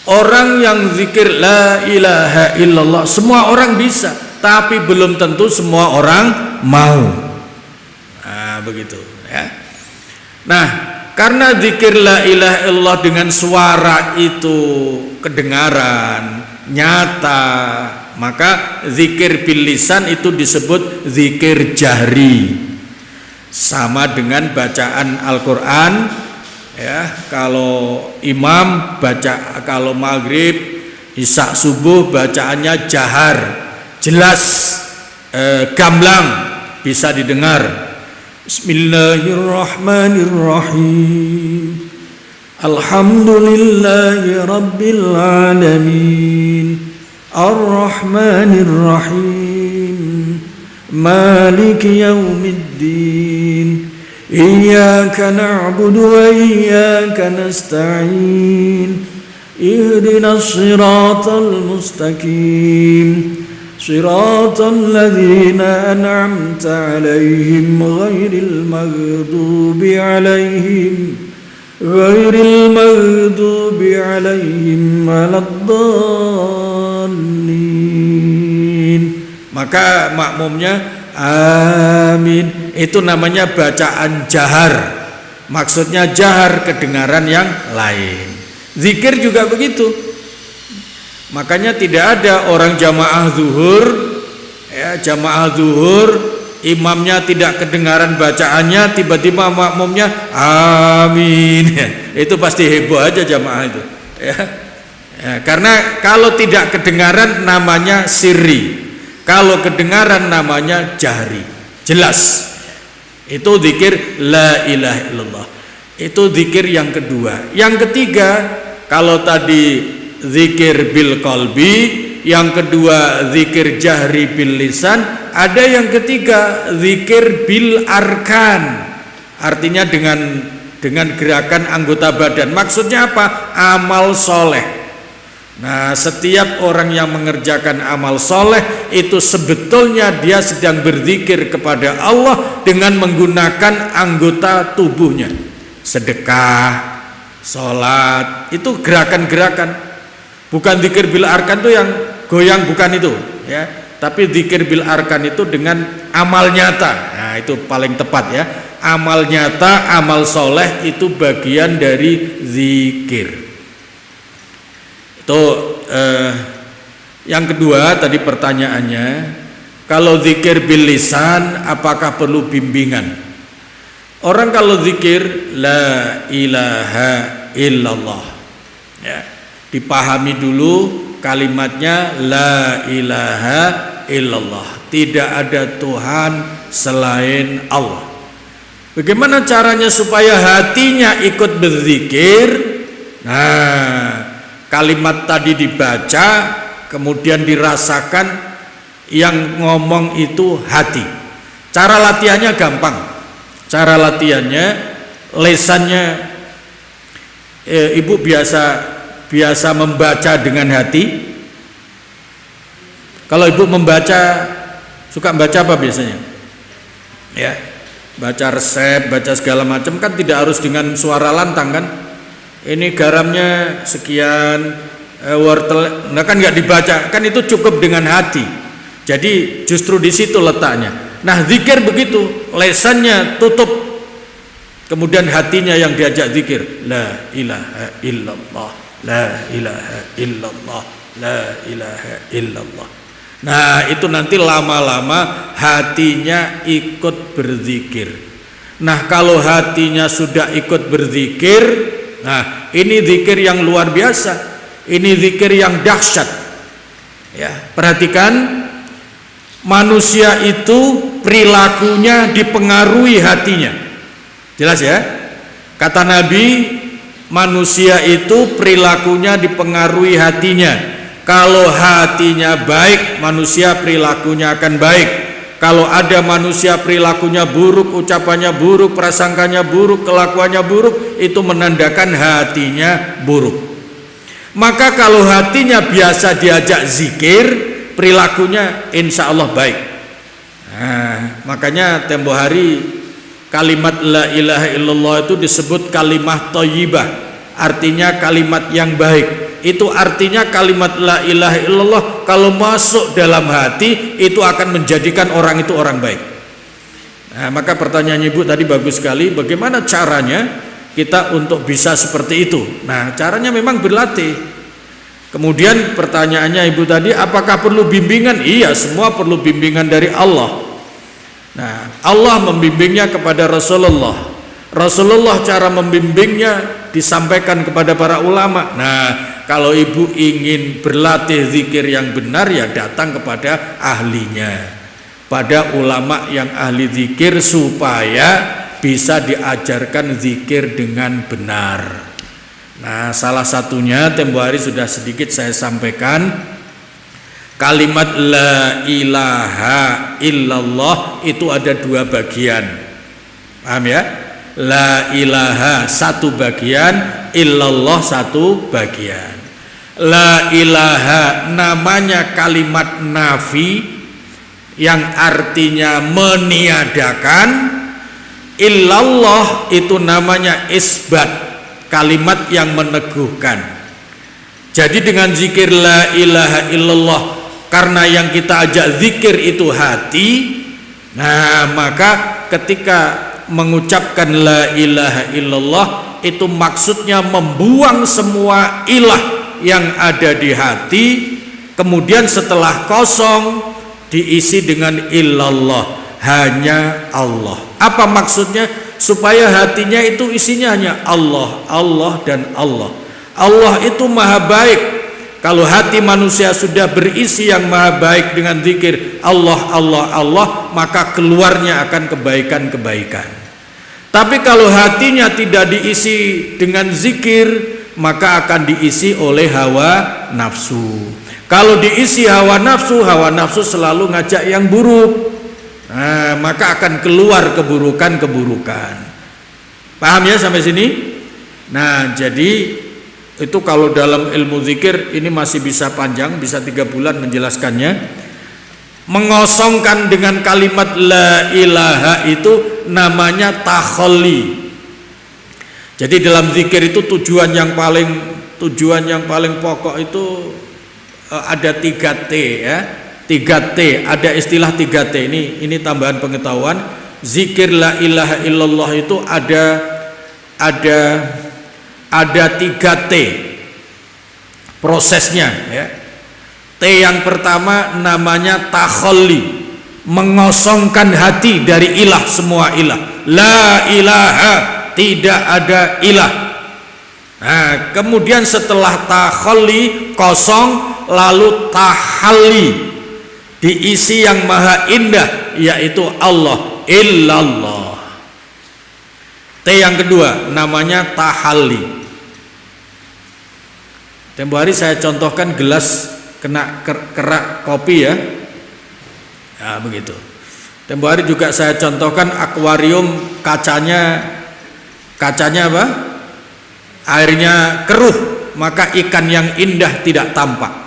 Orang yang zikir la ilaha illallah, semua orang bisa, tapi belum tentu semua orang mau. Nah, begitu ya. Nah, karena zikir la ilaha illallah dengan suara itu kedengaran, nyata, maka zikir bil lisan itu disebut zikir jahri. Sama dengan bacaan Al-Qur'an ya. Kalau imam baca, kalau maghrib, isya, subuh bacaannya jahar, jelas, gamblang, bisa didengar. Bismillahirrahmanirrahim. Alhamdulillahi rabbil alamin. Ar-Rahmanir-Rahim. Maliki yaumiddin. Iyyaka na'budu wa iyyaka nasta'in. Ihdinas siratal mustaqim. صراط الذين أنعمت عليهم غير المغضوب عليهم ولا الضالين. Maka makmumnya amin. Itu namanya bacaan jahar. Maksudnya jahar kedengaran yang lain. Zikir juga begitu. Makanya tidak ada orang jamaah zuhur ya, jamaah zuhur imamnya tidak kedengaran bacaannya, tiba-tiba makmumnya amin ya, itu pasti heboh aja jamaah itu ya. Ya, karena kalau tidak kedengaran namanya sirri, kalau kedengaran namanya jahri, jelas. Itu zikir la ilaha illallah. Itu zikir yang kedua. Yang ketiga, kalau tadi zikir bil qalbi, yang kedua zikir jahri bil lisan, ada yang ketiga zikir bil arkan, artinya dengan gerakan anggota badan. Maksudnya apa? Amal soleh. Nah, setiap orang yang mengerjakan amal soleh itu sebetulnya dia sedang berzikir kepada Allah dengan menggunakan anggota tubuhnya. Sedekah, sholat, itu gerakan-gerakan. Bukan zikir bil arkan itu yang goyang, bukan itu ya. Tapi zikir bil arkan itu dengan amal nyata. Nah, itu paling tepat ya. Amal nyata, amal soleh itu bagian dari zikir. Itu yang kedua tadi pertanyaannya, kalau zikir bil lisan apakah perlu bimbingan? Orang kalau zikir la ilaha illallah ya, dipahami dulu kalimatnya la ilaha illallah, tidak ada Tuhan selain Allah. Bagaimana caranya supaya hatinya ikut berzikir? Nah, kalimat tadi dibaca, kemudian dirasakan, yang ngomong itu hati. Cara latihannya gampang. Cara latihannya lesannya ibu biasa membaca dengan hati? Kalau ibu membaca, suka membaca apa biasanya? Ya, baca resep, baca segala macam kan tidak harus dengan suara lantang kan? Ini garamnya sekian, wortel, nah kan nggak dibaca, kan itu cukup dengan hati. Jadi justru di situ letaknya. Nah zikir begitu, lesannya tutup, kemudian hatinya yang diajak zikir. La ilaha illallah, la ilaha illallah, la ilaha illallah. Nah itu nanti lama-lama hatinya ikut berzikir. Nah kalau hatinya sudah ikut berzikir, nah ini zikir yang luar biasa, ini zikir yang dahsyat. Ya, perhatikan, manusia itu perilakunya dipengaruhi hatinya. Jelas ya? Kata Nabi, manusia itu perilakunya dipengaruhi hatinya. Kalau hatinya baik, manusia perilakunya akan baik. Kalau ada manusia perilakunya buruk, ucapannya buruk, prasangkanya buruk, kelakuannya buruk, itu menandakan hatinya buruk. Maka kalau hatinya biasa diajak zikir, perilakunya insya Allah baik. Nah, makanya tempo hari kalimat la ilaha illallah itu disebut kalimat thayyibah, artinya kalimat yang baik. Itu artinya kalimat la ilaha illallah kalau masuk dalam hati itu akan menjadikan orang itu orang baik. Nah, maka pertanyaan ibu tadi bagus sekali, bagaimana caranya kita untuk bisa seperti itu? Nah, caranya memang berlatih. Kemudian pertanyaannya ibu tadi, apakah perlu bimbingan? Iya, semua perlu bimbingan dari Allah. Nah, Allah membimbingnya kepada Rasulullah. Rasulullah cara membimbingnya disampaikan kepada para ulama. Nah, kalau ibu ingin berlatih zikir yang benar, ya datang kepada ahlinya, pada ulama yang ahli zikir, supaya bisa diajarkan zikir dengan benar. Nah, salah satunya tempo hari sudah sedikit saya sampaikan, kalimat la ilaha illallah itu ada dua bagian. Paham ya? La ilaha satu bagian, illallah satu bagian. La ilaha namanya kalimat nafi yang artinya meniadakan, illallah itu namanya isbat, kalimat yang meneguhkan. Jadi dengan zikir la ilaha illallah, karena yang kita ajak zikir itu hati, nah maka ketika mengucapkan la ilaha illallah itu maksudnya membuang semua ilah yang ada di hati, kemudian setelah kosong diisi dengan illallah, hanya Allah. Apa maksudnya? Supaya hatinya itu isinya hanya Allah, Allah dan Allah. Allah itu maha baik. Kalau hati manusia sudah berisi yang maha baik dengan zikir Allah, Allah, Allah, maka keluarnya akan kebaikan-kebaikan. Tapi kalau hatinya tidak diisi dengan zikir, maka akan diisi oleh hawa nafsu. Kalau diisi hawa nafsu selalu ngajak yang buruk. Nah, maka akan keluar keburukan-keburukan. Paham ya sampai sini? Nah, jadi itu kalau dalam ilmu zikir ini masih bisa panjang, bisa 3 bulan menjelaskannya. Mengosongkan dengan kalimat la ilaha itu namanya takhalli. Jadi dalam zikir itu tujuan yang paling pokok itu ada 3T ya. 3T, ada istilah 3T. Ini tambahan pengetahuan. Zikir la ilaha illallah itu ada 3T prosesnya ya. T yang pertama namanya takhalli, mengosongkan hati dari ilah, semua ilah. La ilaha, tidak ada ilah. Nah, kemudian setelah takhalli kosong, lalu tahalli, diisi yang maha indah, yaitu Allah, illallah. T yang kedua namanya tahalli. Tempo hari saya contohkan gelas kena kerak kopi ya. Nah, begitu. Tempo hari juga saya contohkan akuarium Kacanya apa? Airnya keruh, maka ikan yang indah tidak tampak.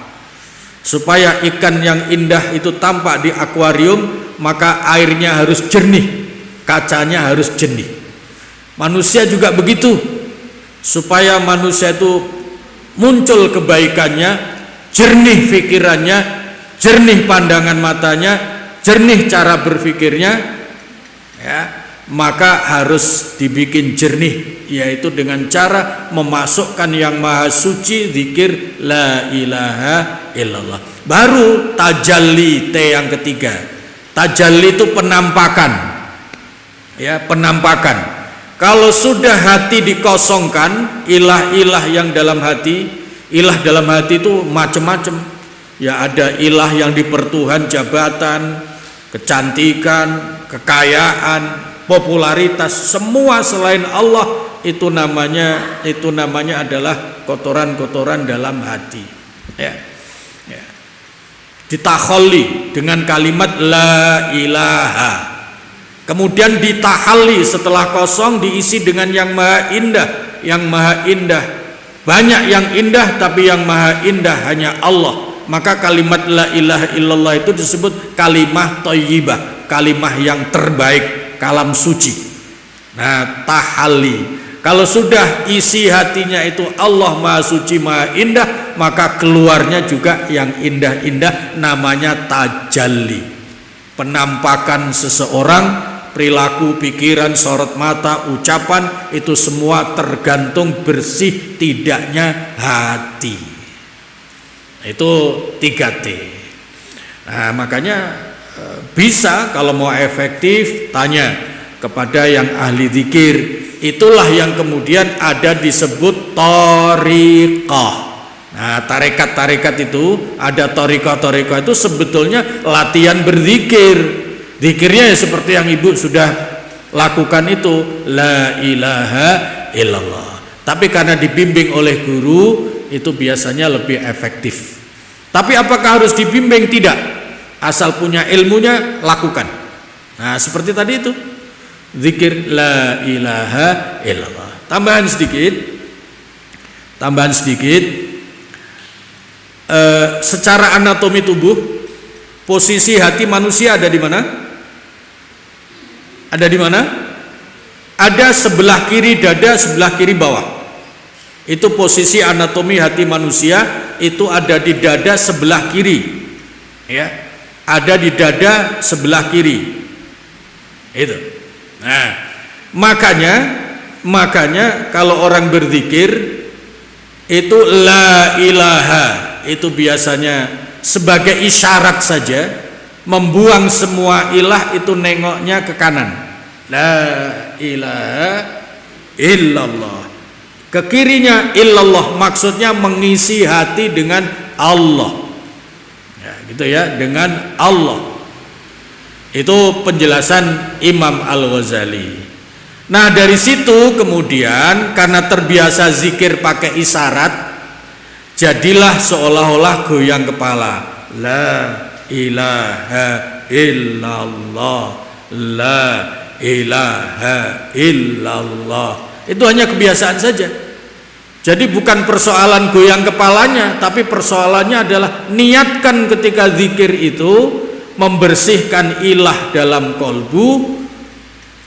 Supaya ikan yang indah itu tampak di akuarium, maka airnya harus jernih, kacanya harus jernih. Manusia juga begitu. Supaya manusia itu muncul kebaikannya, jernih pikirannya, jernih pandangan matanya, jernih cara berpikirnya, ya, maka harus dibikin jernih, yaitu dengan cara memasukkan yang maha suci, zikir la ilaha illallah. Baru tajalli, T yang ketiga. Tajalli itu penampakan, ya, penampakan. Kalau sudah hati dikosongkan, ilah-ilah yang dalam hati, ilah dalam hati itu macam-macam. Ya, ada ilah yang dipertuhan, jabatan, kecantikan, kekayaan, popularitas, semua selain Allah itu namanya adalah kotoran-kotoran dalam hati. Ya. Ya. Ditakhalli dengan kalimat la ilaha. Kemudian ditahalli setelah kosong diisi dengan yang maha indah, yang maha indah. Banyak yang indah tapi yang maha indah hanya Allah. Maka kalimat la ilaha illallah itu disebut kalimah thayyibah, kalimah yang terbaik, kalam suci. Nah, tahalli. Kalau sudah isi hatinya itu Allah maha suci, maha indah, maka keluarnya juga yang indah-indah, namanya tajalli. Penampakan seseorang, perilaku, pikiran, sorot mata, ucapan, itu semua tergantung bersih tidaknya hati. Itu 3T. Nah, makanya bisa kalau mau efektif tanya kepada yang ahli zikir. Itulah yang kemudian ada disebut thariqah. Nah, tarekat-tarekat itu ada thariqah-thariqah itu sebetulnya latihan berzikir. Zikirnya ya seperti yang ibu sudah lakukan itu, la ilaha illallah. Tapi karena dibimbing oleh guru itu biasanya lebih efektif. Tapi apakah harus dibimbing? Tidak. Asal punya ilmunya, lakukan. Nah, seperti tadi itu, zikir la ilaha illallah. Tambahan sedikit. Secara anatomi tubuh, posisi hati manusia ada di mana? Ada di mana? Ada sebelah kiri dada, sebelah kiri bawah. Itu posisi anatomi hati manusia, itu ada di dada sebelah kiri. Ya, ada di dada sebelah kiri. Itu. Nah, makanya kalau orang berzikir itu la ilaha, itu biasanya sebagai isyarat saja, membuang semua ilah itu nengoknya ke kanan. La ilaha illallah. Ke kirinya illallah, maksudnya mengisi hati dengan Allah. Ya, gitu ya, dengan Allah. Itu penjelasan Imam Al-Ghazali. Nah, dari situ kemudian karena terbiasa zikir pakai isyarat, jadilah seolah-olah goyang kepala. La ilaha illallah, la ilaha illallah. Itu hanya kebiasaan saja. Jadi bukan persoalan goyang kepalanya, tapi persoalannya adalah niatkan ketika zikir itu membersihkan ilah dalam kolbu,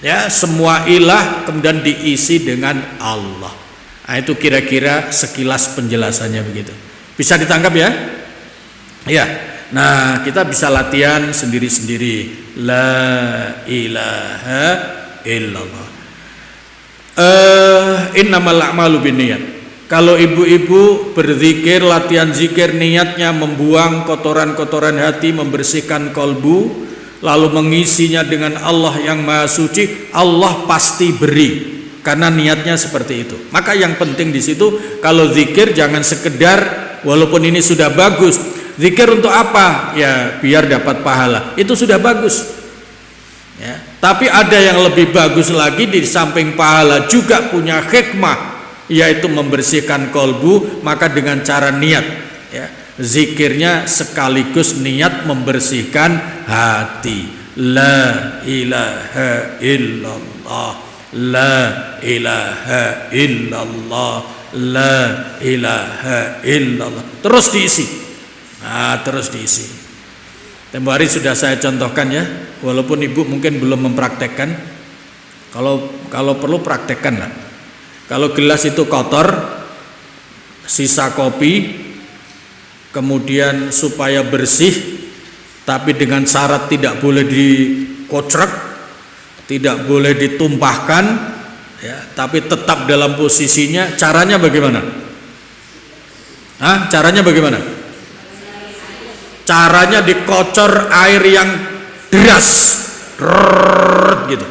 ya, semua ilah kemudian diisi dengan Allah. Nah, itu kira-kira sekilas penjelasannya begitu. Bisa ditangkap ya? Ya. Nah, kita bisa latihan sendiri-sendiri. La ilaha illallah. Innamal a'malu binniyat. Kalau ibu-ibu berzikir, latihan zikir, niatnya membuang kotoran-kotoran hati, membersihkan kolbu, lalu mengisinya dengan Allah yang maha suci, Allah pasti beri, karena niatnya seperti itu. Maka yang penting di situ, kalau zikir jangan sekedar, walaupun ini sudah bagus, zikir untuk apa? Ya biar dapat pahala, itu sudah bagus ya. Tapi ada yang lebih bagus lagi, di samping pahala juga punya hikmah, yaitu membersihkan kolbu. Maka dengan cara niat ya, zikirnya sekaligus niat membersihkan hati. La ilaha illallah, la ilaha illallah, la ilaha illallah. Terus diisi. Nah, terus diisi. Tempo hari sudah saya contohkan ya, walaupun ibu mungkin belum mempraktekkan. Kalau perlu praktekkan lah. Kalau gelas itu kotor, sisa kopi, kemudian supaya bersih, tapi dengan syarat tidak boleh dikocrek, tidak boleh ditumpahkan, ya, tapi tetap dalam posisinya. Caranya bagaimana? Caranya bagaimana? Caranya dikocor air yang deras, gitu.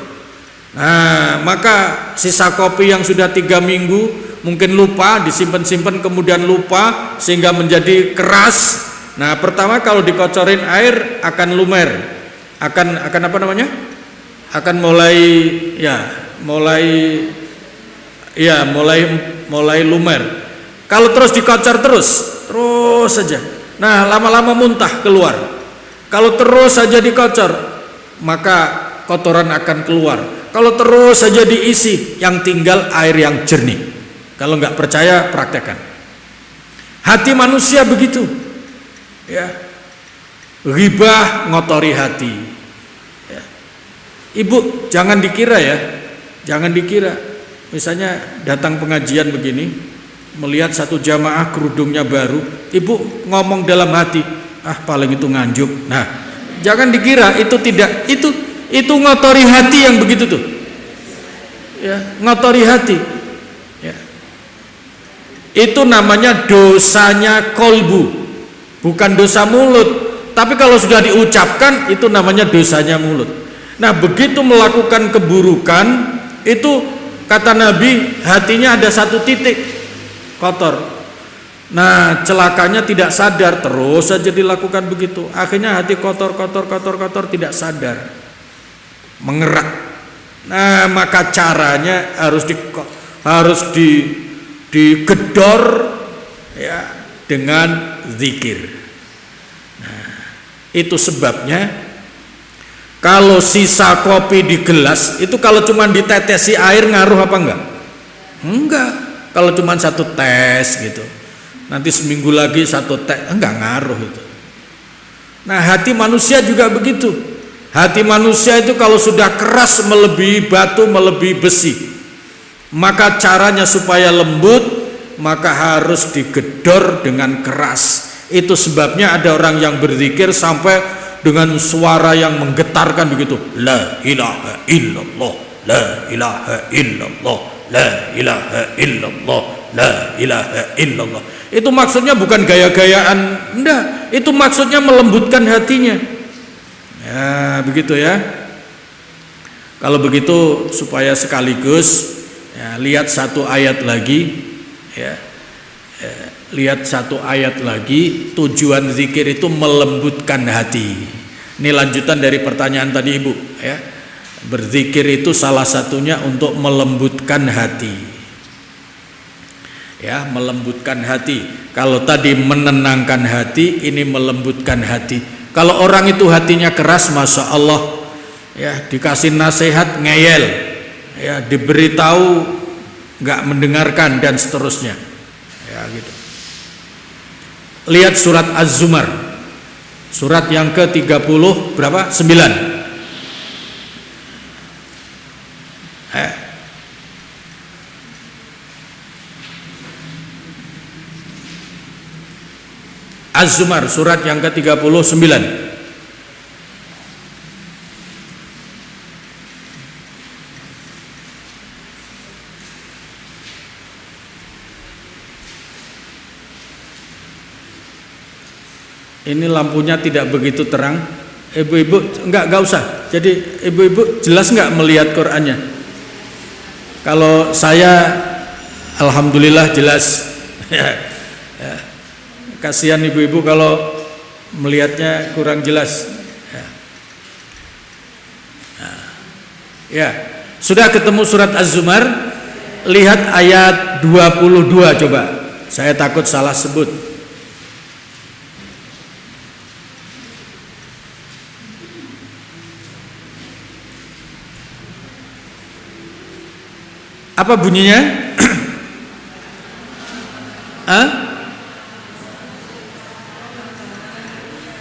Nah, maka sisa kopi yang sudah 3 minggu mungkin lupa, disimpan-simpan kemudian lupa sehingga menjadi keras. Nah, pertama kalau dikocorin air akan lumer, akan apa namanya? Akan mulai lumer. Kalau terus dikocor terus saja. Nah, lama-lama muntah keluar. Kalau terus saja dikocor, maka kotoran akan keluar. Kalau terus saja diisi, yang tinggal air yang jernih. Kalau nggak percaya, praktekkan. Hati manusia begitu, ya. Ghibah ngotori hati. Ya. Ibu jangan dikira ya, jangan dikira. Misalnya datang pengajian begini, melihat satu jamaah kerudungnya baru, ibu ngomong dalam hati, paling itu nganjuk. Nah, jangan dikira itu ngotori hati yang begitu tuh, ya, ngotori hati, ya. Itu namanya dosanya kolbu, bukan dosa mulut. Tapi kalau sudah diucapkan, itu namanya dosanya mulut. Nah, begitu melakukan keburukan, itu kata Nabi, hatinya ada 1 titik kotor. Nah, celakanya tidak sadar, terus saja dilakukan begitu. Akhirnya hati kotor, tidak sadar, mengerak. Nah, maka caranya harus digedor, ya, dengan zikir. Nah, itu sebabnya kalau sisa kopi di gelas itu kalau cuma ditetesi air ngaruh apa enggak? Enggak. Kalau cuma 1 tes gitu, nanti seminggu lagi 1 tes, enggak ngaruh itu. Nah, hati manusia juga begitu. Hati manusia itu kalau sudah keras melebihi batu, melebihi besi, maka caranya supaya lembut, maka harus digedor dengan keras. Itu sebabnya ada orang yang berzikir sampai dengan suara yang menggetarkan begitu, la ilaha illallah, la ilaha illallah, la ilaha illallah, la ilaha illallah. Itu maksudnya bukan gaya-gayaan, enggak. Itu maksudnya melembutkan hatinya. Ya, begitu ya. Kalau begitu supaya sekaligus, ya, lihat 1 ayat lagi, ya. Lihat 1 ayat lagi. Tujuan zikir itu melembutkan hati. Ini lanjutan dari pertanyaan tadi ibu, ya. Berzikir itu salah satunya untuk melembutkan hati, ya, melembutkan hati. Kalau tadi menenangkan hati, ini melembutkan hati. Kalau orang itu hatinya keras, masya Allah, ya, dikasih nasihat ngeyel, ya, diberitahu nggak mendengarkan dan seterusnya, ya, gitu. Lihat surat Az-Zumar, surat yang ke-30 berapa? 9. Az-Zumar surat yang ke-39. Ini lampunya tidak begitu terang. Ibu-ibu enggak usah. Jadi ibu-ibu jelas enggak melihat Qur'annya? Kalau saya alhamdulillah jelas. Ya. Kasihan ibu-ibu kalau melihatnya kurang jelas. Ya, sudah ketemu surat Az-Zumar, lihat ayat 22 coba. Saya takut salah sebut. Apa bunyinya?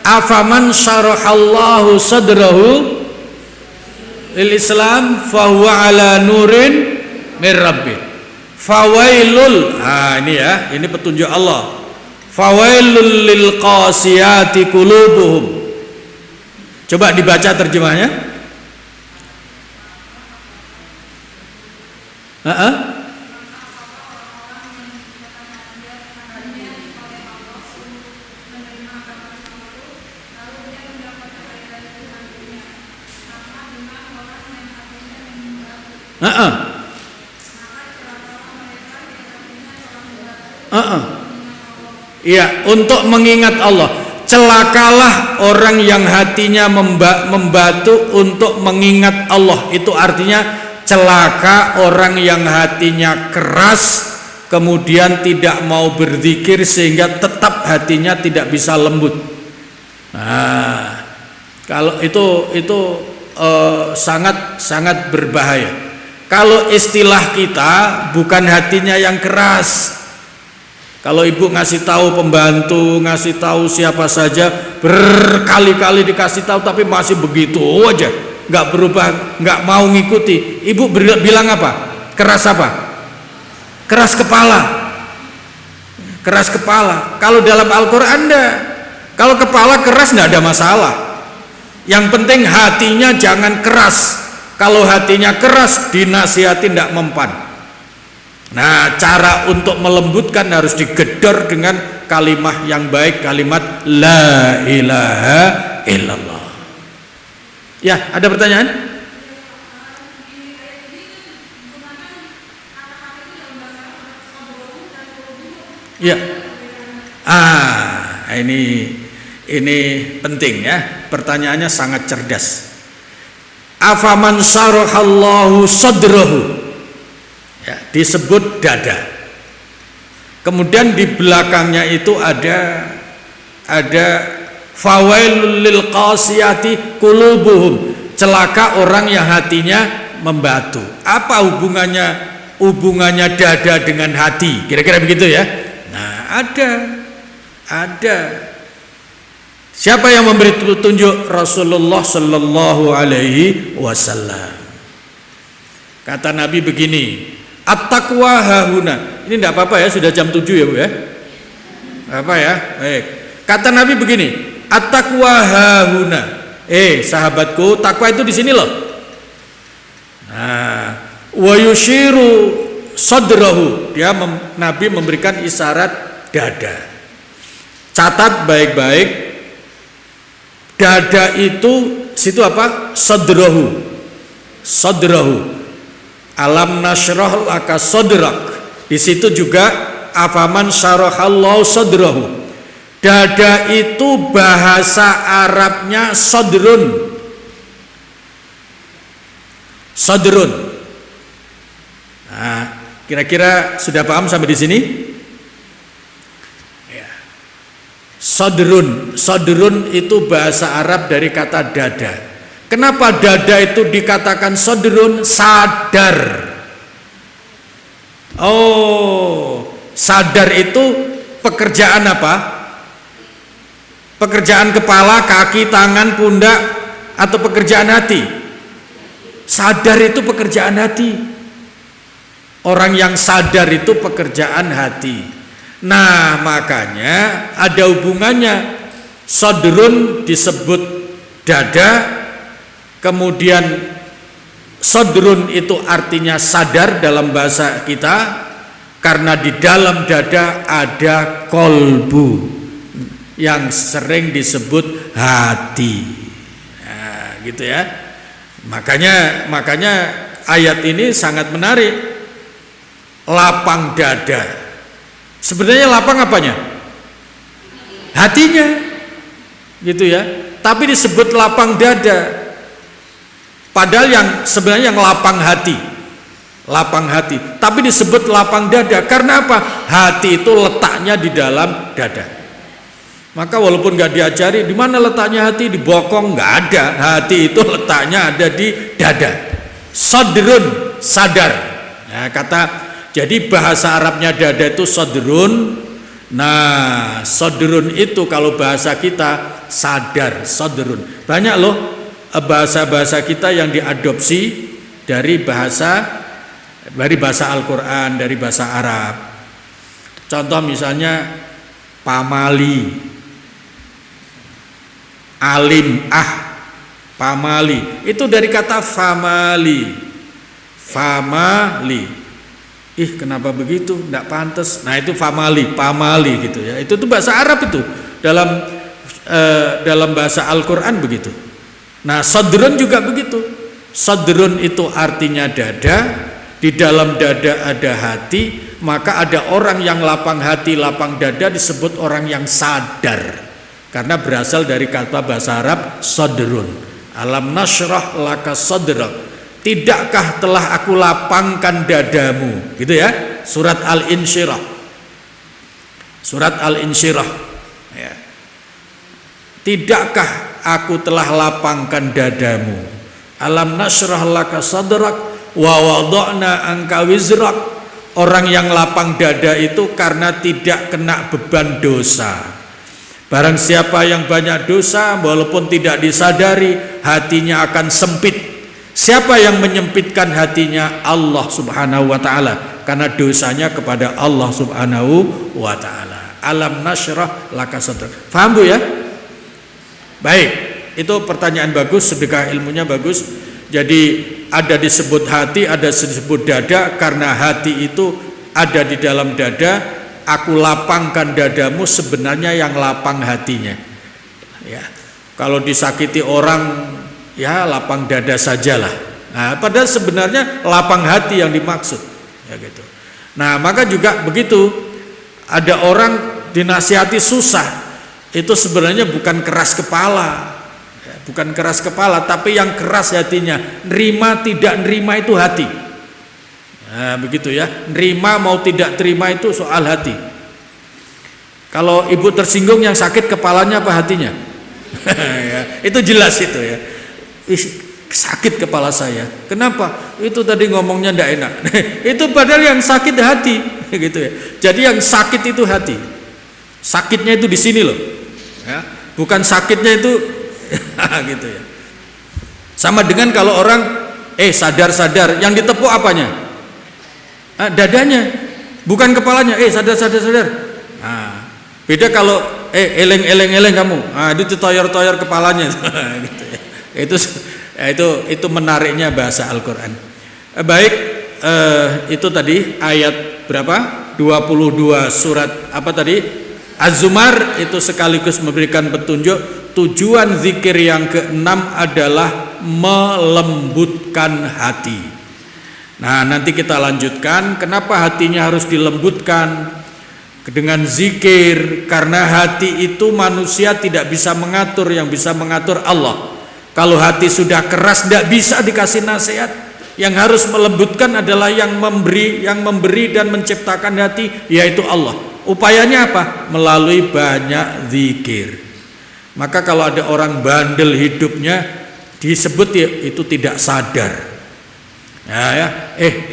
Afaman syarahallahu sadrahu lil Islam fahuwa ala nurin min rabbih. Fawailul, ini ya, ini petunjuk Allah. Fawailul lil qasiyati qulubuhum. Coba dibaca terjemahnya. Iya, untuk mengingat Allah. Celakalah orang yang hatinya membatu untuk mengingat Allah. Itu artinya celaka orang yang hatinya keras kemudian tidak mau berzikir sehingga tetap hatinya tidak bisa lembut. Nah, kalau itu sangat berbahaya. Kalau istilah kita bukan hatinya yang keras. Kalau ibu ngasih tahu pembantu, ngasih tahu siapa saja, berkali-kali dikasih tahu tapi masih begitu aja, nggak berubah, nggak mau ngikuti. Ibu bilang apa? Keras apa? Keras kepala. Keras kepala. Kalau dalam Al-Quran enggak. Kalau kepala keras enggak ada masalah. Yang penting hatinya jangan keras. Kalau hatinya keras, dinasihati tidak mempan. Nah, cara untuk melembutkan harus digedor dengan kalimat yang baik, kalimat la ilaha illallah. Ya, ada pertanyaan? Ya. Ini penting ya. Pertanyaannya sangat cerdas. Afaman syarahallahu sadrahu. Ya, disebut dada. Kemudian di belakangnya itu ada fawailul lil qasiyati qulubuhum. Celaka orang yang hatinya membatu. Apa hubungannya dada dengan hati? Kira-kira begitu ya. Nah, ada. Siapa yang memberi petunjuk? Rasulullah sallallahu alaihi wasallam. Kata Nabi begini, at-taqwa hahuna. Ini enggak apa-apa ya, sudah jam 7 ya Bu ya. Apa ya? Baik. Kata Nabi begini, at-taqwa hahuna. Sahabatku, takwa itu di sini loh. Nah, wa yushiru sadrahu. Nabi memberikan isyarat dada. Catat baik-baik. Dada itu situ apa? Sadrahu. Alam nashrah laka sadrak. Di situ juga afaman syarahallahu sadrahu. Dada itu bahasa Arabnya sadrun. Nah, kira-kira sudah paham sampai di sini? Ya. Sadrun itu bahasa Arab dari kata dada. Kenapa dada itu dikatakan sadrun? Sadar. Sadar itu pekerjaan apa? Pekerjaan kepala, kaki, tangan, pundak, atau pekerjaan hati? Sadar itu pekerjaan hati. Orang yang sadar itu pekerjaan hati. Nah, makanya ada hubungannya. Sadrun disebut dada, kemudian sadrun itu artinya sadar dalam bahasa kita, karena di dalam dada ada kolbu yang sering disebut hati. Nah, gitu ya. Makanya ayat ini sangat menarik. Lapang dada. Sebenarnya lapang apanya? Hatinya. Gitu ya. Tapi disebut lapang dada. Padahal yang sebenarnya yang lapang hati. Tapi disebut lapang dada. Karena apa? Hati itu letaknya di dalam dada. Maka walaupun nggak diajari di mana letaknya hati, di bokong, nggak ada. Hati itu letaknya ada di dada. Sadrun, sadar. Nah, jadi bahasa Arabnya dada itu sodrun. Nah, sodrun itu kalau bahasa kita sadar, sodrun. Banyak loh bahasa-bahasa kita yang diadopsi dari bahasa Al-Quran, dari bahasa Arab. Contoh misalnya pamali, alim, pamali. Itu dari kata famali. Kenapa begitu? Tidak pantas. Nah, itu pamali gitu ya. Itu tuh bahasa Arab itu. Dalam bahasa Al-Quran begitu. Nah, sadrun juga begitu. Sadrun itu artinya dada. Di dalam dada ada hati, maka ada orang yang lapang hati, lapang dada disebut orang yang sadar. Karena berasal dari kata bahasa Arab sadrun. Alam nashrah laka sadrak. Tidakkah telah aku lapangkan dadamu? Gitu ya. Surat Al-Insyirah. Surat Al-Insyirah. Ya. Tidakkah aku telah lapangkan dadamu? Alam nashrah laka sadrak wa wada'na anka wizrak. Orang yang lapang dada itu karena tidak kena beban dosa. Barang siapa yang banyak dosa, walaupun tidak disadari, hatinya akan sempit. Siapa yang menyempitkan hatinya? Allah subhanahu wa ta'ala. Karena dosanya kepada Allah subhanahu wa ta'ala. Alam nashrah laka sadrak. Faham Bu ya? Baik, itu pertanyaan bagus, sedekah ilmunya bagus. Jadi ada disebut hati, ada disebut dada. Karena hati itu ada di dalam dada. Aku lapangkan dadamu, sebenarnya yang lapang hatinya ya. Kalau disakiti orang, ya lapang dada sajalah. Nah, padahal sebenarnya lapang hati yang dimaksud ya gitu. Nah, maka juga begitu. Ada orang dinasihati susah, itu sebenarnya bukan keras kepala. Bukan keras kepala, tapi yang keras hatinya. Nerima tidak nerima itu hati. Nah, begitu ya. Nerima mau tidak terima itu soal hati. Kalau ibu tersinggung, yang sakit kepalanya apa hatinya? Ya, itu jelas itu ya. Sakit kepala saya. Kenapa? Itu tadi ngomongnya tidak enak. Itu padahal yang sakit hati, gitu ya. Jadi yang sakit itu hati. Sakitnya itu di sini loh. Ya, bukan sakitnya itu gitu ya. Sama dengan kalau orang sadar, yang ditepuk apanya? Dadanya, bukan kepalanya. Sadar. Nah, beda kalau eleng kamu. Itu toyor kepalanya. Gitu ya. Itu menariknya bahasa Al-Quran. Baik, itu tadi ayat berapa? 22 surat apa tadi? Az-Zumar. Itu sekaligus memberikan petunjuk. Tujuan zikir yang ke-6 adalah melembutkan hati. Nah, nanti kita lanjutkan kenapa hatinya harus dilembutkan dengan zikir. Karena hati itu manusia tidak bisa mengatur, yang bisa mengatur Allah. Kalau hati sudah keras tidak bisa dikasih nasihat. Yang harus melembutkan adalah yang memberi dan menciptakan hati, yaitu Allah. Upayanya apa? Melalui banyak zikir. Maka kalau ada orang bandel hidupnya, disebut ya, itu tidak sadar.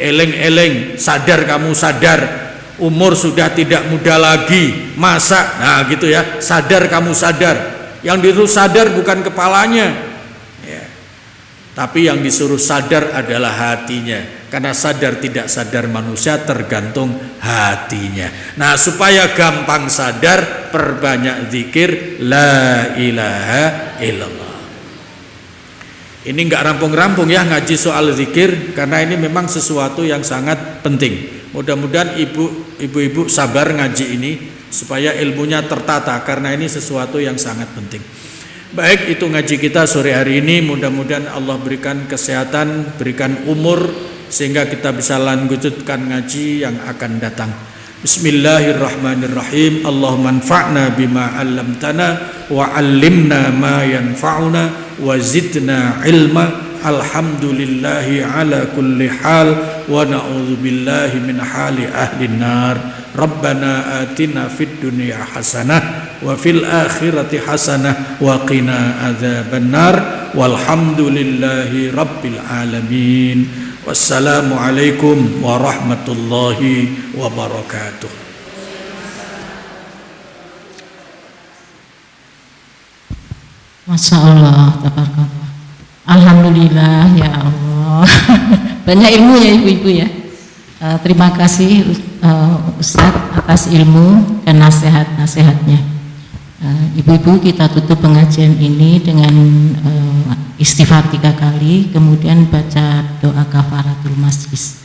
Eleng, sadar kamu, sadar. Umur sudah tidak muda lagi, masa? Nah gitu ya, sadar kamu, sadar. Yang disuruh sadar bukan kepalanya ya. Tapi yang disuruh sadar adalah hatinya. Karena sadar tidak sadar manusia tergantung hatinya. Nah, supaya gampang sadar, perbanyak zikir la ilaha illallah. Ini enggak rampung-rampung ya ngaji soal zikir, karena ini memang sesuatu yang sangat penting. Mudah-mudahan ibu-ibu sabar ngaji ini supaya ilmunya tertata, karena ini sesuatu yang sangat penting. Baik, itu ngaji kita sore hari ini. Mudah-mudahan Allah berikan kesehatan, berikan umur, sehingga kita bisa lanjutkan ngaji yang akan datang. Bismillahirrahmanirrahim. Allahumma anfa'na bima 'allamtana wa 'allimna ma yanfa'una wa zidna ilma. Alhamdulillahi ala kulli hal wa na'udzubillahi min hali ahli nar. Rabbana atina fid dunya hasanah wa fil akhirati hasanah wa qina adzabannar. Walhamdulillahi rabbil alamin. Wassalamualaikum warahmatullahi wabarakatuh. Masya Allah, tabarakallah. Alhamdulillah ya Allah. Banyak ilmu ya ibu-ibu ya. Terima kasih Ustadz atas ilmu dan nasihat-nasihatnya. Ibu-ibu, kita tutup pengajian ini dengan istighfar 3 kali, kemudian baca doa kafaratul majlis.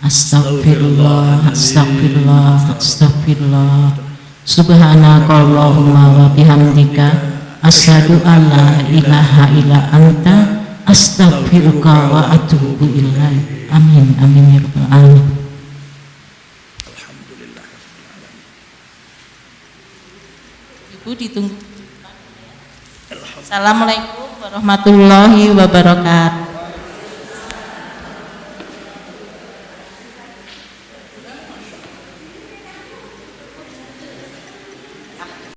Astagfirullah, astagfirullah, astagfirullah. Subhanakallahumma wa bihamdika asyhadu an la ilaha illa anta astaghfiruka wa atubu ilaik. Amin amin ya rabbal alamin. Alhamdulillah. Ibu ditunggu. Assalamualaikum warahmatullahi wabarakatuh.